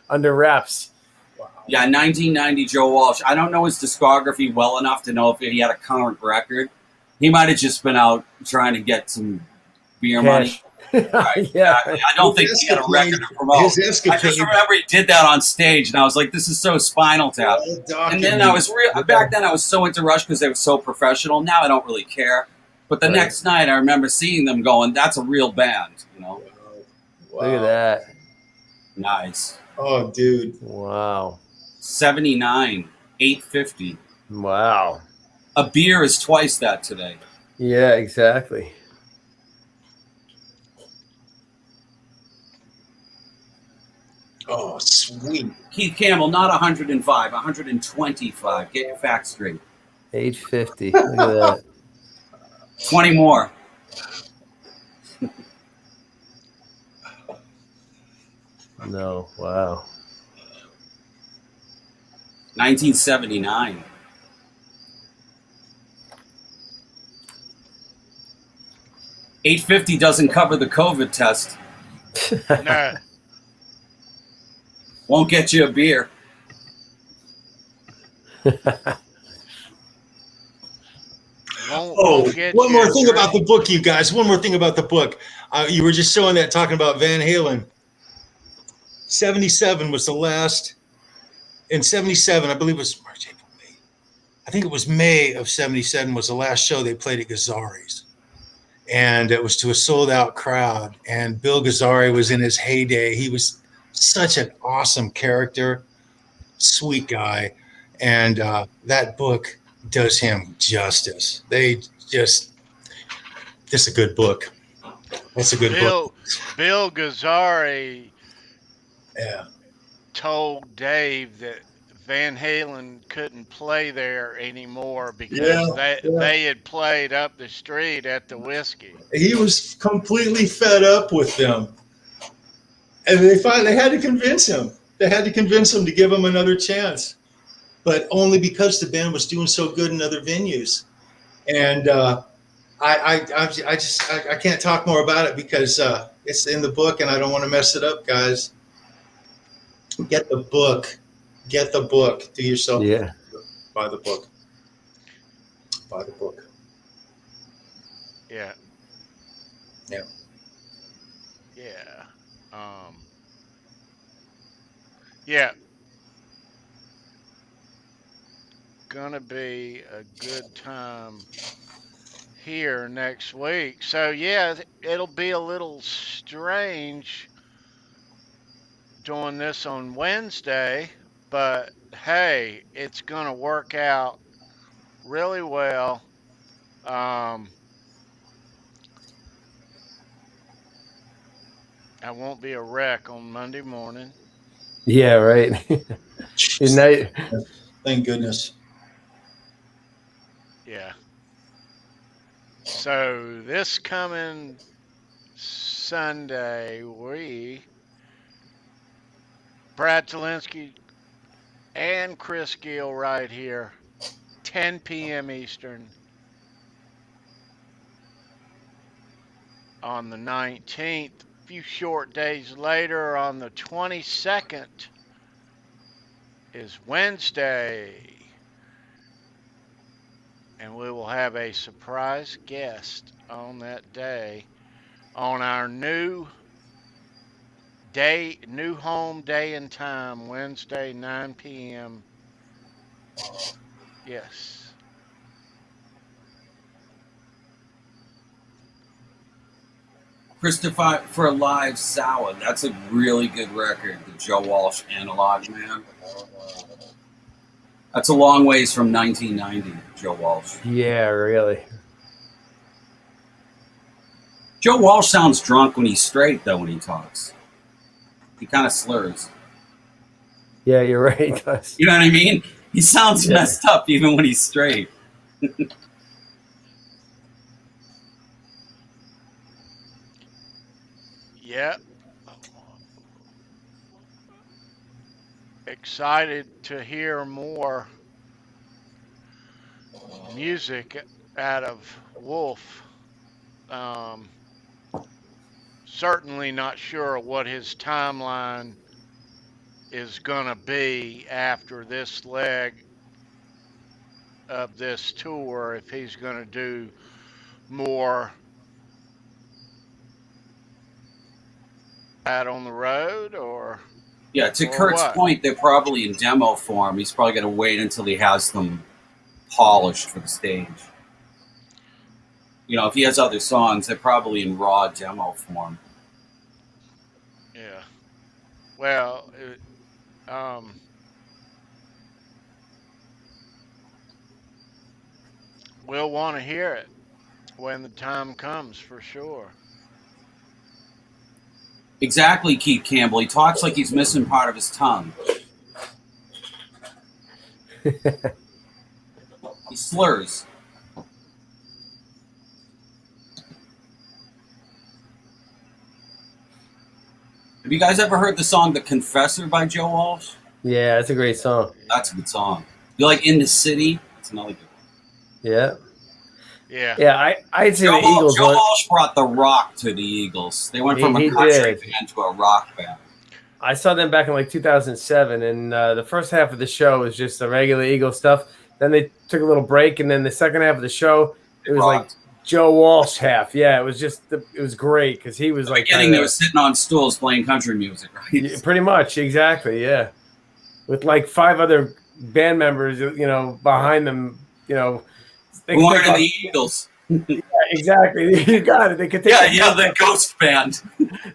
under wraps. Wow. Yeah, 1990 Joe Walsh. I don't know his discography well enough to know if he had a current record. He might have just been out trying to get some beer money. Right. Yeah. I don't think he had a record to promote. I just remember he did that on stage, and I was like, "This is so Spinal Tap." And then back then I was so into Rush because they were so professional. Now I don't really care. But the next night, I remember seeing them going, "That's a real band," Wow. Look at that. Nice. Oh, dude. Wow. 79, 850. Wow. A beer is twice that today. Yeah, exactly. Oh, sweet. Keith Campbell, not 105, 125. Get your facts straight. 850. Look at that. 20 more. No, wow. 1979. $8.50 doesn't cover the COVID test. No. Won't get you a beer. One more thing about the book, you guys. One more thing about the book. You were just showing that, talking about Van Halen. 77 was the last. In 77, I believe it was March, April, May. I think it was May of 77 was the last show they played at Gazzari's. And it was to a sold-out crowd. And Bill Gazzari was in his heyday. He was such an awesome character, sweet guy. And that book does him justice. Just a good book. That's a good book. Bill Gazzari told Dave that Van Halen couldn't play there anymore because they had played up the street at the Whiskey. He was completely fed up with them. And they had to convince him. They had to convince him to give him another chance. But only because the band was doing so good in other venues. And I can't talk more about it because it's in the book and I don't want to mess it up, guys. Get the book. Get the book. Do yourself. Yeah. Buy the book. Buy the book. Yeah. Yeah. Yeah. Yeah. Gonna be a good time here next week. So yeah, it'll be a little strange doing this on Wednesday, but hey, it's gonna work out really well. I won't be a wreck on Monday morning. Yeah, right. Thank goodness. Yeah. So this coming Sunday, Brad Tolinski and Chris Gill right here, 10 p.m. Eastern on the 19th. A few short days later, on the 22nd, is Wednesday. And we will have a surprise guest on that day on our new home day and time, Wednesday, 9 p.m. Yes. Christopher for Live Sour. That's a really good record, the Joe Walsh Analog Man. That's a long ways from 1990, Joe Walsh. Yeah, really. Joe Walsh sounds drunk when he's straight, though, when he talks. He kind of slurs. Yeah, you're right. He does. You know what I mean? He sounds messed up even when he's straight. Yeah. Excited to hear more music out of Wolf. Certainly not sure what his timeline is going to be after this leg of this tour, if he's going to do more out on the road or... Yeah, to Kurt's point, they're probably in demo form. He's probably going to wait until he has them polished for the stage. You know, if he has other songs, they're probably in raw demo form. Yeah. Well, we'll want to hear it when the time comes, for sure. Exactly, Keith Campbell. He talks like he's missing part of his tongue. He slurs. Have you guys ever heard the song The Confessor by Joe Walsh? Yeah, it's a great song. That's a good song. You like In the City? It's another good one. Yeah. Yeah. Yeah, I'd say the Eagles. Joe Walsh brought the rock to the Eagles. They went from a country band to a rock band. I saw them back in like 2007, and the first half of the show was just the regular Eagles stuff. Then they took a little break, and then the second half of the show, it was like Joe Walsh half. Yeah, it was just it was great because he was like beginning. They were sitting on stools playing country music, right? Yeah, pretty much, exactly. Yeah, with like 5 other band members, you know, behind them, you know. Who weren't in the Eagles. Yeah, exactly. You got it. They could take the ghost band.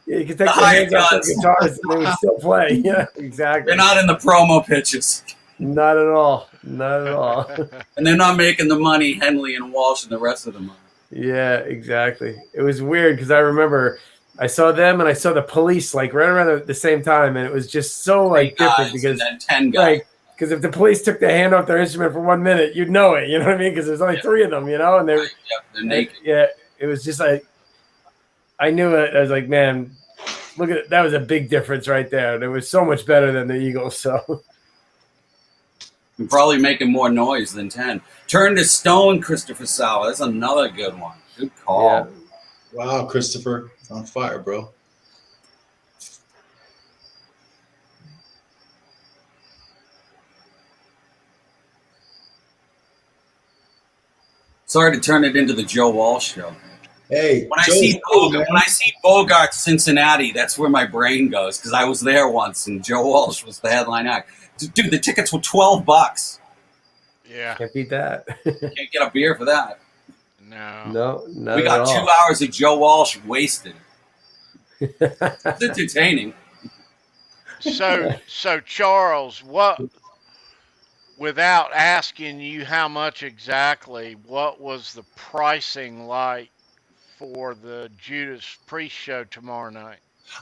Yeah, you could take the hands off the guitars and they would still play. Yeah, exactly. They're not in the promo pitches. Not at all. Not at all. And they're not making the money Henley and Walsh and the rest of them are. Yeah, exactly. It was weird because I remember I saw them and I saw the Police like right around the same time, and it was just so like different because then 10 guys. Like, because if the Police took their hand off their instrument for 1 minute, you'd know it. You know what I mean? Because there's only 3 of them, you know, and they're naked. Yeah, it was just like I knew it. I was like, man, look at that was a big difference right there. And it was so much better than the Eagles. So you're probably making more noise than 10. Turn to Stone, Christopher Sauer. That's another good one. Good call. Yeah. Wow, Christopher, on fire, bro. Sorry to turn it into the Joe Walsh show. Hey, when I see Bogart Cincinnati, that's where my brain goes because I was there once and Joe Walsh was the headline act. Dude, the tickets were $12. Yeah, can't beat that. Can't get a beer for that. No. We got 2 hours of Joe Walsh wasted. It's entertaining. So Charles, what? Without asking you how much exactly, what was the pricing like for the Judas Priest show tomorrow night?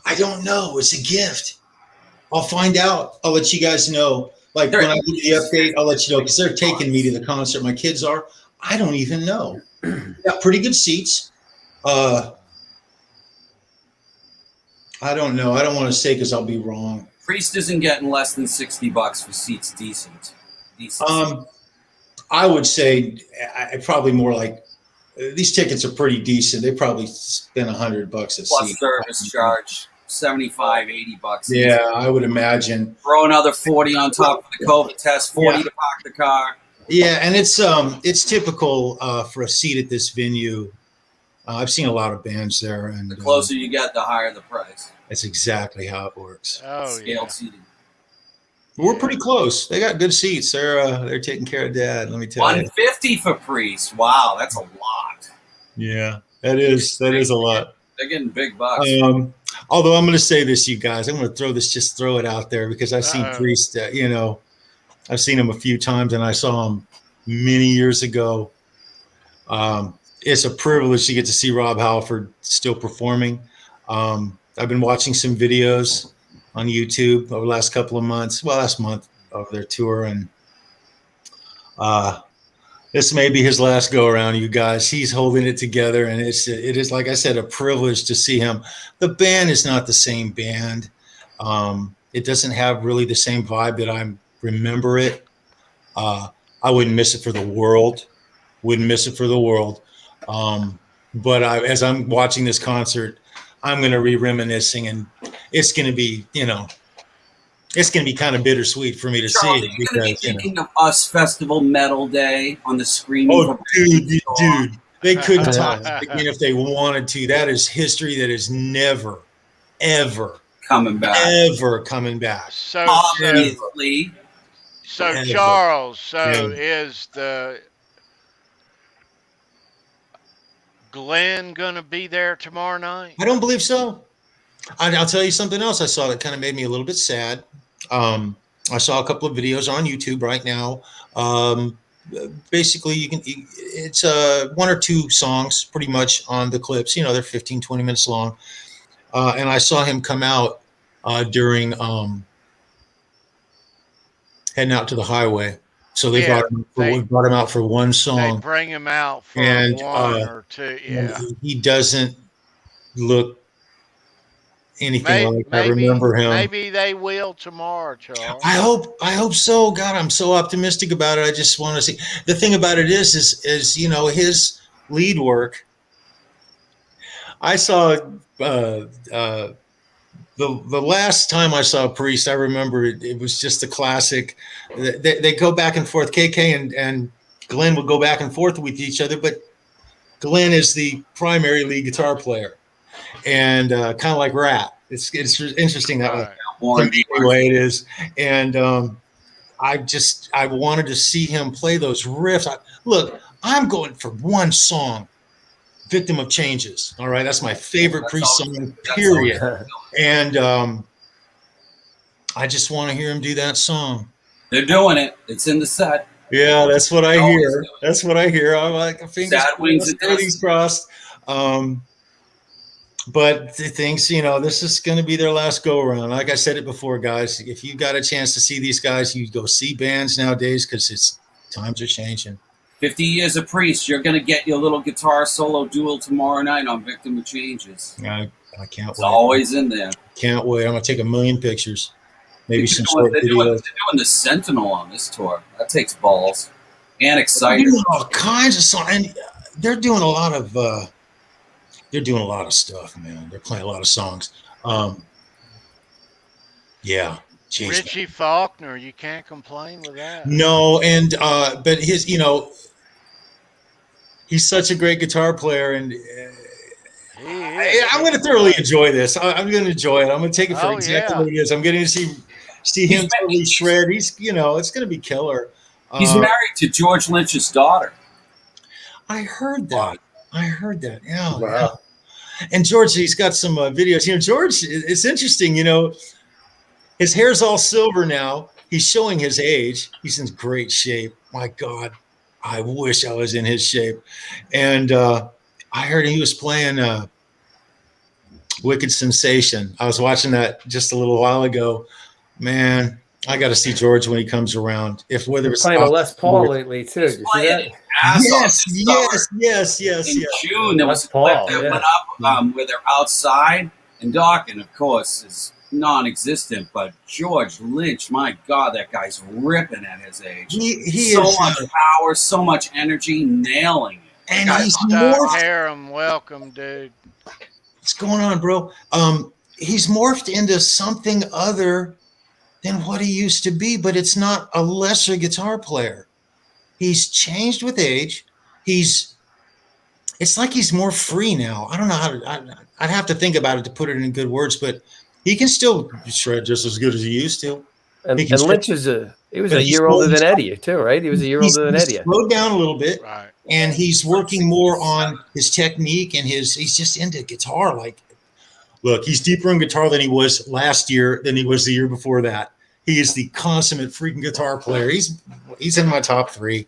I don't know. It's a gift. I'll find out. I'll let you guys know. Like when I do the update, I'll let you know because they're taking me to the concert. My kids are. I don't even know. Got pretty good seats. I don't know. I don't want to say because I'll be wrong. Priest isn't getting less than $60 for seats decent. I would say I probably more like these tickets are pretty decent. They probably spend $100 a seat. Plus service charge, $75, $80. Yeah, I would imagine. Throw another $40 on top of the COVID test, $40 to park the car. Yeah, and it's typical for a seat at this venue. I've seen a lot of bands there, and the closer you get, the higher the price. That's exactly how it works. Oh, scaled seating. We're pretty close. They got good seats. They're taking care of Dad. Let me tell you. $150 for Priest. Wow, that's a lot. Yeah, that is a lot. They're getting big bucks. Although I'm going to say this, you guys, I'm going to throw it out there because I've seen Priest, I've seen him a few times and I saw him many years ago. It's a privilege to get to see Rob Halford still performing. I've been watching some videos on YouTube over the last couple of months, last month of their tour. And this may be his last go around, you guys. He's holding it together. And it is, like I said, a privilege to see him. The band is not the same band. It doesn't have really the same vibe that I remember it. I wouldn't miss it for the world. But as I'm watching this concert, I'm going to be reminiscing, and it's going to be, it's going to be kind of bittersweet for me to Charles, see. You're going to be thinking of Us Festival Metal Day on the screen. Oh, dude, they couldn't talk again if they wanted to. That is history that is never, ever coming back. So obviously. So Charles, is the Glenn gonna be there tomorrow night? I don't believe so. I'll tell you something else I saw that kind of made me a little bit sad. I saw a couple of videos on YouTube right now. Basically, it's 1 or 2 songs pretty much on the clips. They're 15, 20 minutes long. And I saw him come out during heading out to the highway. So they brought him out for one song. They bring him out for one or two. Yeah, he doesn't look anything like I remember him. Maybe they will tomorrow, Charles. I hope so. God, I'm so optimistic about it. I just want to see. The thing about it is his lead work. I saw the last time I saw Priest, I remember it was just a classic. They go back and forth. KK and Glenn would go back and forth with each other, but Glenn is the primary lead guitar player, and kind of like Rat. It's interesting that way it is. And I wanted to see him play those riffs. Look, I'm going for one song. Victim of Changes. All right. That's my favorite Priest song, period. And I just want to hear him do that song. They're doing it. It's in the set. Yeah, that's what I hear. That's what I hear. I'm like, fingers crossed. But the things, this is going to be their last go around. Like I said it before, guys, if you got a chance to see these guys, you go see bands nowadays because times are changing. 50 years of Priest, you're going to get your little guitar solo duel tomorrow night on Victim of Changes. I can't wait. It's always in there. Can't wait. I'm going to take 1 million pictures. Maybe some short videos. They're doing the Sentinel on this tour. That takes balls and excitement. They're doing all kinds of songs, and they're doing a lot of stuff, man. They're playing a lot of songs. Yeah. Jeez. Richie Faulkner, you can't complain with that. No, and but his, he's such a great guitar player, and I'm going to thoroughly enjoy this. I'm going to enjoy it. I'm going to take it for exactly what it is. I'm getting to see him totally shred. He's, it's going to be killer. He's married to George Lynch's daughter. I heard that. Yeah. Wow. And George, he's got some videos. George, it's interesting. His hair's all silver now. He's showing his age. He's in great shape. My God, I wish I was in his shape. And I heard he was playing Wicked Sensation. I was watching that just a little while ago. Man, I got to see George when he comes around. Whether it's playing a Les Paul lately too. Did you see that? Yes. In June, there was a clip that went up where they're outside, and Dawkins, of course, is non-existent. But George Lynch, my God, that guy's ripping at his age. He so is much power, so much energy, nailing it. And he's morphed. Harem, welcome, dude. What's going on, bro? He's morphed into something other than what he used to be, but it's not a lesser guitar player. He's changed with age. It's like he's more free now. I don't know how to, I'd have to think about it to put it in good words, but he can still shred just as good as he used to. And Lynch he was a year older than Eddie too, right? He was a year older than Eddie. Slowed down a little bit. Right. and he's working more on his technique and he's just into guitar. Like, look, he's deeper in guitar than he was last year, than he was the year before that. He is the consummate freaking guitar player. He's in my top three.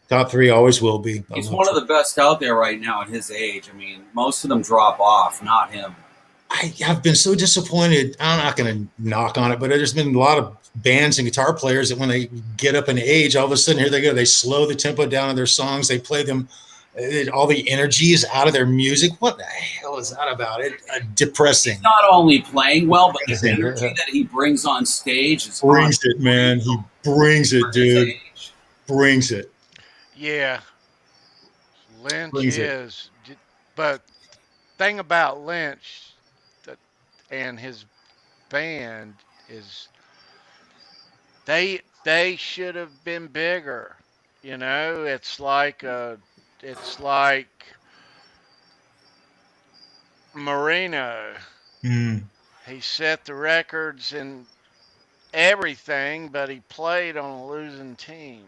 Top three, always will be. He's one of the best out there right now at his age. I mean, most of them drop off, not him. I have been so disappointed. I'm not going to knock on it, but there's been a lot of bands and guitar players that when they get up in age, all of a sudden here they go. They slow the tempo down of their songs. They play them. All the energy is out of their music. What the hell is that about? Depressing. He's not only playing well, but the energy that he brings on stage is brings it, man. He brings it, dude. Brings it. Yeah, Lynch is. But thing about Lynch and his band is they should have been bigger. You know, it's like Marino. He set the records and everything, but he played on a losing team.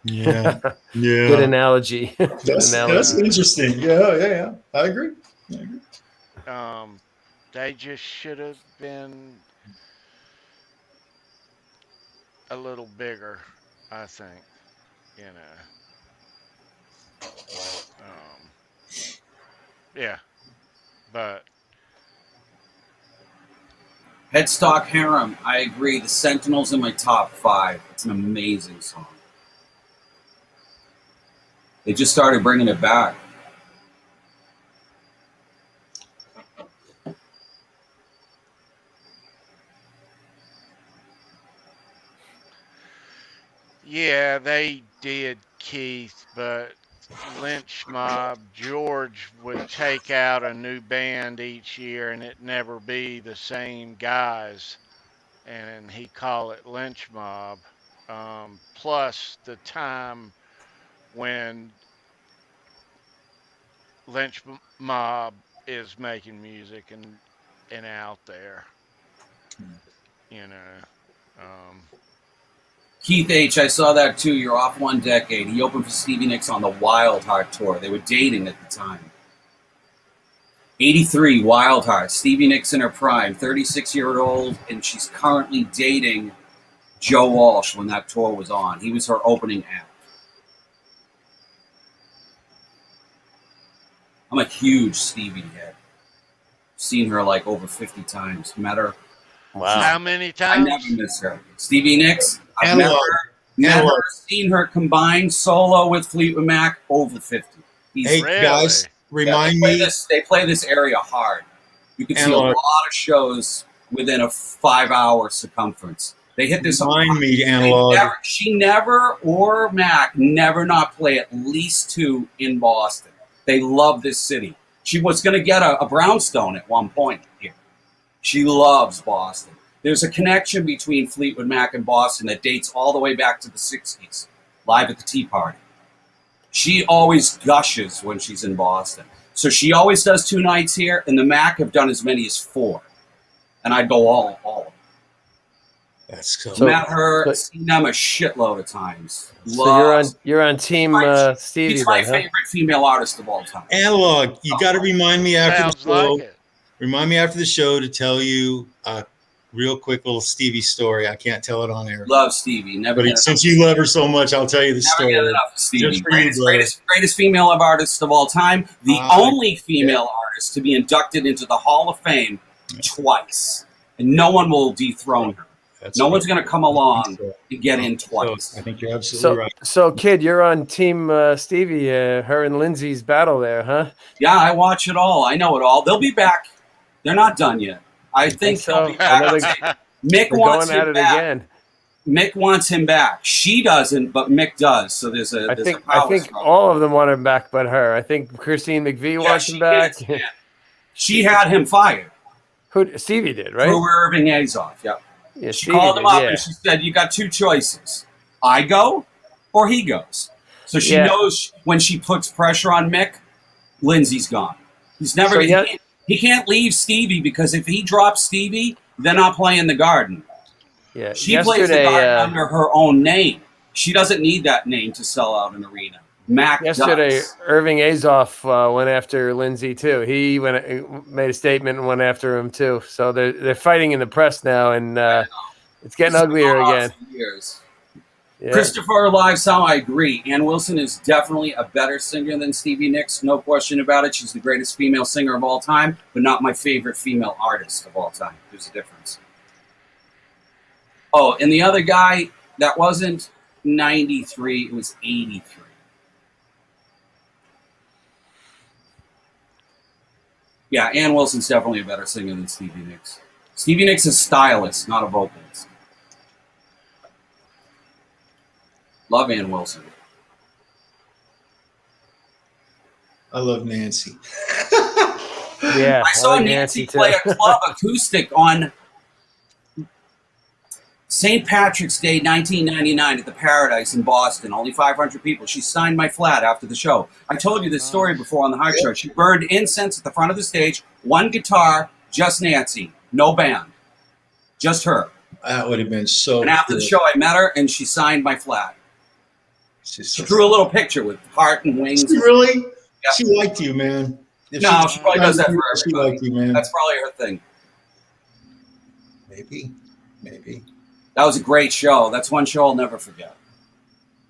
Yeah. Yeah. Good analogy. That's interesting. Yeah. I agree. They just should have been a little bigger, I think. You know. Yeah. But Headstock Harem, I agree. The Sentinel's in my top 5. It's an amazing song. They just started bringing it back. yeah, they did Keith, but Lynch Mob, George would take out a new band each year and it never be the same guys. And he'd call it Lynch Mob. Plus the time when Lynch Mob is making music and out there, you know. Keith H., I saw that too. You're off 1 decade. He opened for Stevie Nicks on the Wild Heart tour. They were dating at the time. 83, Wild Heart. Stevie Nicks in her prime, 36-year-old, and she's currently dating Joe Walsh when that tour was on. He was her opening act. I'm a huge Stevie head. Seen her like over 50 times. Met her. Wow. How many times? I never miss her. Stevie Nicks, I've never seen her combined solo with Fleetwood Mac over 50. Hey, really? guys, remind me. They play this area hard. You can see a lot of shows within a 5-hour circumference. They hit this. Remind me, Analog. She never, or Mac, never not play at least 2 in Boston. They love this city. She was going to get a brownstone at one point here. She loves Boston. There's a connection between Fleetwood Mac and Boston that dates all the way back to the 60s, live at the Tea Party. She always gushes when she's in Boston. So she always does 2 nights here, and the Mac have done as many as 4. And I'd go all of them. That's cool. Met her, seen them a shitload of times. So you're on team Stevie. She's my favorite female artist of all time. Analog, you got to remind me after the show. Like it. Remind me after the show to tell you a real quick little Stevie story. I can't tell it on air. Love Stevie. But since you love her so much, I'll tell you the story. Never get enough of Stevie. Greatest female artist of all time. The only female artist to be inducted into the Hall of Fame twice. And no one will dethrone her. No one's going to come along and get in twice. So, I think you're absolutely right. So, kid, you're on team Stevie, her and Lindsay's battle there, huh? Yeah, I watch it all. I know it all. They'll be back. They're not done yet. I think so. they'll be back. Mick wants him back. Again. Mick wants him back. She doesn't, but Mick does. So there's a I think struggle. all of them want him back but her. I think Christine McVie wants him back. She had him fired. Who Stevie did, right? Drew Irving Azoff, yep. Yeah, she called him up and she said, you got 2 choices. I go or he goes. So she knows when she puts pressure on Mick, Lindsay's gone. He's never he can't leave Stevie because if he drops Stevie, they're not playing the Garden. Yeah. She plays the Garden under her own name. She doesn't need that name to sell out an arena. Mac Yesterday, Ducks. Irving Azoff went after Lindsay too. He made a statement and went after him too. So they're fighting in the press now, and it's getting uglier again. Years. Yeah. Christopher Livesound, I agree. Ann Wilson is definitely a better singer than Stevie Nicks, no question about it. She's the greatest female singer of all time, but not my favorite female artist of all time. There's a difference. Oh, and the other guy, that wasn't 93, it was 83. Yeah, Ann Wilson's definitely a better singer than Stevie Nicks. Stevie Nicks is a stylist, not a vocalist. Love Ann Wilson. I love Nancy. Yeah, I saw like Nancy too. play a club acoustic on St. Patrick's Day, 1999, at the Paradise in Boston. Only 500 people. She signed my flat after the show. I told you this story before on the Hard Show. She burned incense at the front of the stage, one guitar, just Nancy, no band, just her. That would have been so. And after the show, I met her, and she signed my flat. She drew a little picture with heart and wings. Really? Yeah. She liked you, man. She probably does that for everybody. She liked you, man. That's probably her thing. Maybe. That was a great show. That's one show I'll never forget.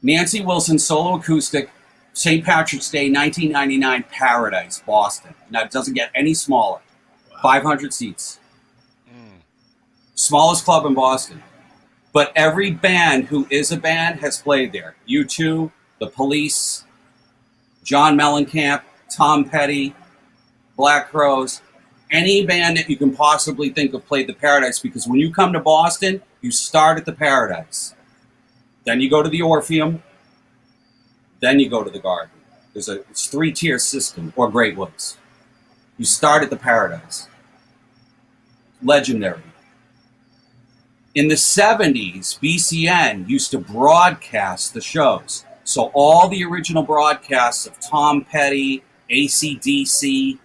Nancy Wilson, solo acoustic, St. Patrick's Day, 1999, Paradise, Boston. Now, it doesn't get any smaller. Wow. 500 seats. Smallest club in Boston. But every band who is a band has played there. U2, The Police, John Mellencamp, Tom Petty, Black Crowes. Any band that you can possibly think of played the Paradise, because when you come to Boston, you start at the Paradise. Then you go to the Orpheum. Then you go to the Garden. It's 3-tier system, or Great Woods. You start at the Paradise. Legendary. In the 70s, BCN used to broadcast the shows. So all the original broadcasts of Tom Petty, AC/DC,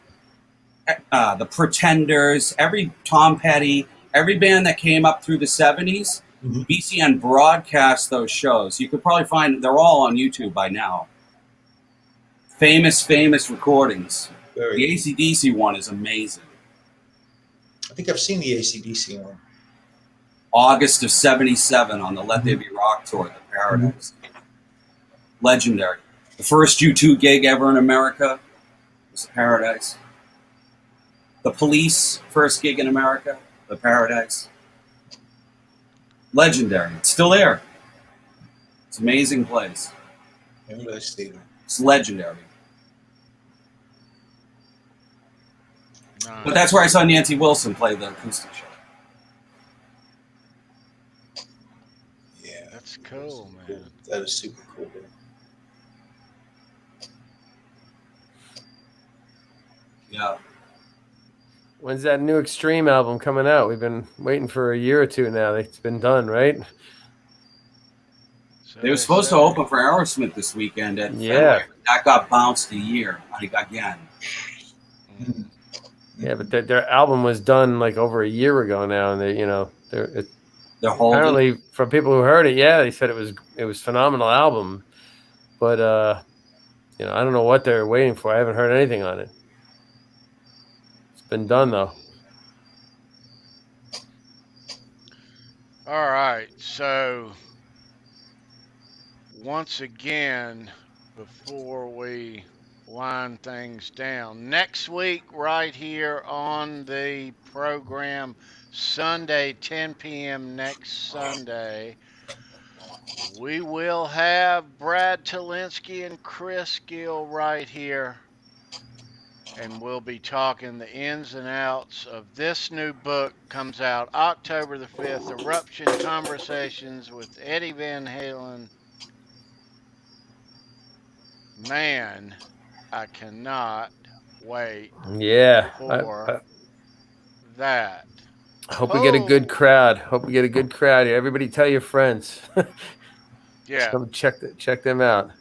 the Pretenders, every Tom Petty, every band that came up through the 70s, BCN broadcast those shows. You could probably find, they're all on YouTube by now. Famous recordings. The AC/DC one is amazing. I think I've seen the AC/DC one. August of 77 on the Let There Be Rock tour at the Paradise. Legendary. The first U2 gig ever in America was the Paradise. The Police, first gig in America, the Paradise. Legendary. It's still there. It's an amazing place. It's legendary. But that's where I saw Nancy Wilson play the acoustic show. Yeah. That's cool, man. That is super cool, man. Yeah. When's that new Extreme album coming out? We've been waiting for a year or two now. It's been done, right? So they were supposed to open for Aerosmith this weekend at Fenway. That got bounced a year again. Yeah, but their album was done like over a year ago now, and they're holding. Apparently, from people who heard it, they said it was a phenomenal album, but I don't know what they're waiting for. I haven't heard anything on it. It's been done though. All right, so once again, before we wind things down, next week right here on the program, Sunday, 10 p.m. next Sunday, we will have Brad Tolinski and Chris Gill right here, and we'll be talking the ins and outs of this new book. Comes out October the 5th, Eruption Conversations with Eddie Van Halen. Man, I cannot wait for that. I hope we get a good crowd. Here. Everybody tell your friends. Yeah. Come check them out.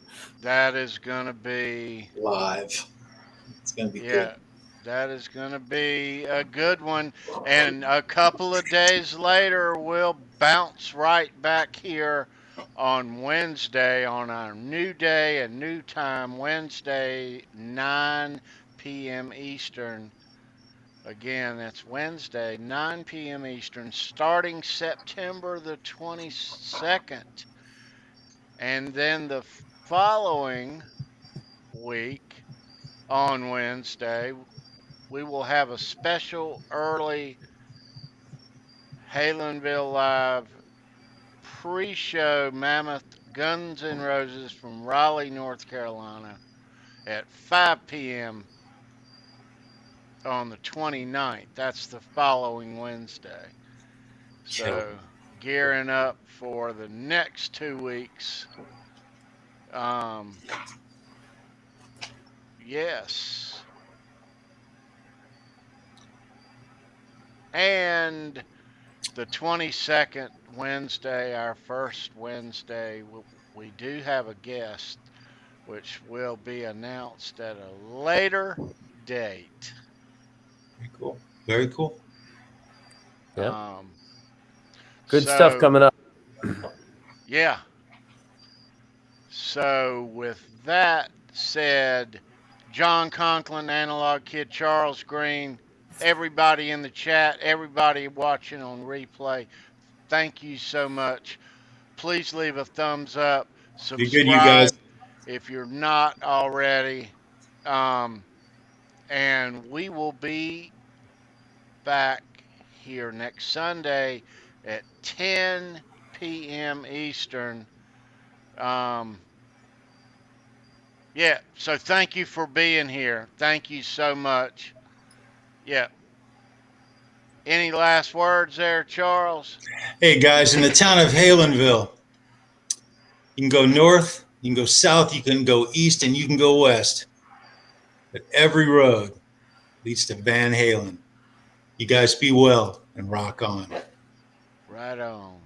That is going to be live. It's going to be good. That is going to be a good one. And a couple of days later, we'll bounce right back here on Wednesday on our new day and new time, Wednesday, 9 p.m. Eastern. Again, that's Wednesday, 9 p.m. Eastern, starting September the 22nd. And then the following week on Wednesday, we will have a special early Halenville Live pre-show Mammoth Guns N' Roses from Raleigh, North Carolina at 5 p.m. on the 29th. That's the following Wednesday. So gearing up for the next 2 weeks. Yes. And the 22nd Wednesday, our first Wednesday, we do have a guest, which will be announced at a later date. Very cool. Very cool. Yeah. Good stuff coming up. Yeah. So with that said, John Conklin, Analog Kid, Charles Green, everybody in the chat, everybody watching on replay, thank you so much. Please leave a thumbs up. Be good, you guys. Subscribe if you're not already. And we will be back here next Sunday at 10 p.m. Eastern. Yeah, so thank you for being here. Thank you so much. Yeah. Any last words there, Charles? Hey, guys, in the town of Halenville, you can go north, you can go south, you can go east, and you can go west. But every road leads to Van Halen. You guys be well and rock on. Right on.